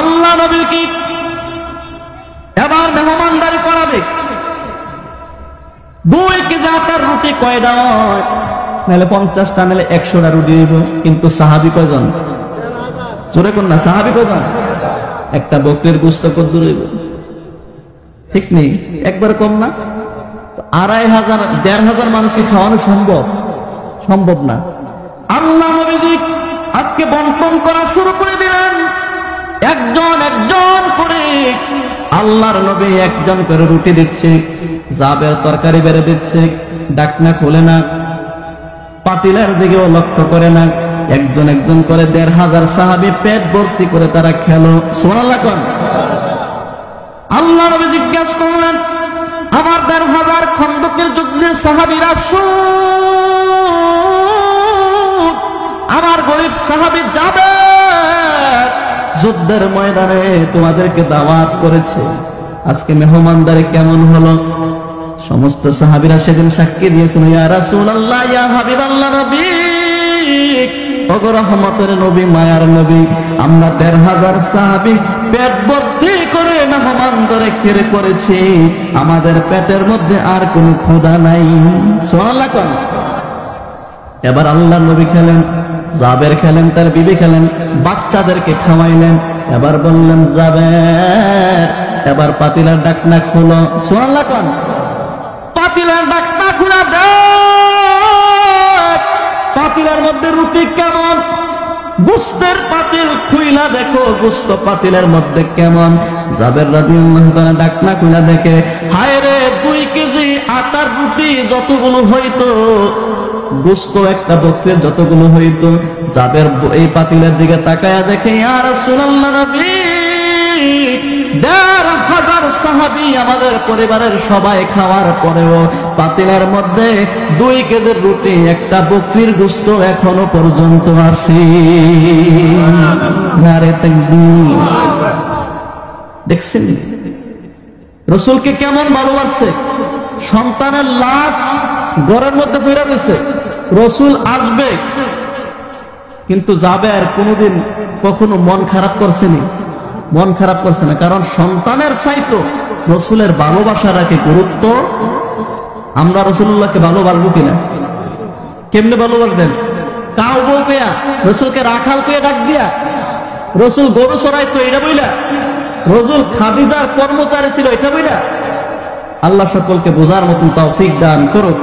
আল্লাহ নবী কি এবার মেহমানদারি করাবে। 2 কেজি আটার রুটি কয়টা হয়? নাহলে 50টা, নাহলে 100টা রুটি হইব। কিন্তু সাহাবী কয়জন? জোরে কোন না, সাহাবী কয়জন? একটা বকরির গোশত কত হইব? ঠিক নেই, একবার কম না। 2500 1500 মানুষকে খাওয়ানো সম্ভব? সম্ভব না। আল্লাহ নবী আজকে বন্টন করা শুরু করে দিলেন, একজন একজন করে। আল্লাহর নবী একজন করে রুটি দিচ্ছে, জাবের তরকারি বেড়ে দিচ্ছে, ডাকনা খোলে না, পাতিলের দিকেও লক্ষ্য করে না। একজন একজন করে 1500 সাহাবী পেট ভর্তি করে তারা খেলো। সুবহানাল্লাহ। আল্লাহ নবী জিজ্ঞাসা করলেন, আমার 1500 খন্দকের যুদ্ধের সাহাবীরা শুন, আমার গরিব সাহাবী যাবে যুদ্ধের ময়দানে তোমাদেরকে দাওয়াত করেছে। আজকে মেহমানদারি কেমন হলো? সমস্ত সাহাবীরা সেদিন সাক্ষী দিয়েছেন, ইয়া রাসূলুল্লাহ, ইয়া হাবিবাল্লাহ, নবী, ওগো রহমতের নবী, মায়ার নবী, আমরা 1500 সাহাবী পেট ভর্তি করে মেহমানদারি করেছি, আমাদের পেটের মধ্যে আর কোনো ক্ষুধা নাই। সুবহানাল্লাহ। এবার আল্লাহ নবী খেলেন, জাবের খেলেন, তার বিবি খেলেন, বাচ্চাদেরকে খাওয়াইলেন। এবার বললেন, জাবের এবার পাতিলার ডাকনা খোলো, সুবহানাল্লাহ কোন। পাতিলার ডাকনা খুলে দেখ পাতিলার মধ্যে রুটি কেমন, গোস্তের পাতিল খুইলা দেখো গোস্ত পাতিলের মধ্যে কেমন। জাবের রাদিয়াল্লাহু তাআলা ডাকনা খুইলা দেখে, হায় রে 2 কেজি আটার রুটি যতগুলো হইতো, গোস্ত একটা বকরির যতগুলো হইতো। জাবের এই পাতিলের দিকে তাকায়া দেখে, ইয়া রাসূলুল্লাহ, নবী ১৫০০ সাহাবী আমাদের পরিবারের সবাই খাওয়ার পরেও পাতিলের মধ্যে 2 কেজির রুটি একটা বকরির গোস্ত এখনো পর্যন্ত আছে। নারে তাকবীর। দেখছেন রাসূলকে কেমন ভালোবাসে। সন্তানের লাশ ঘরের মধ্যে পড়ে রয়েছে, রাসূল আসবে কিন্তু যাবে, আর কোনোদিন কখনো মন খারাপ করছেনি, মন খারাপ করছে না, কারণ সন্তানের চাইতো রাসূলের ভালোবাসা রাখে গুরুত্ব। আমরা রাসূলুল্লাহকে ভালোবাসবো কিনা? কেমনে ভালোবাসবেন? কাউ বউ পেয়া রাসূলকে রাখাল পেয়ে ডাক দিয়া, রাসূল গরু চড়াইতো এটা বইলা, রাসূল খাদিজার কর্মচারী ছিল এটা বইলা। আল্লাহ সকলকে বোঝার মতন তৌফিক দান করুক।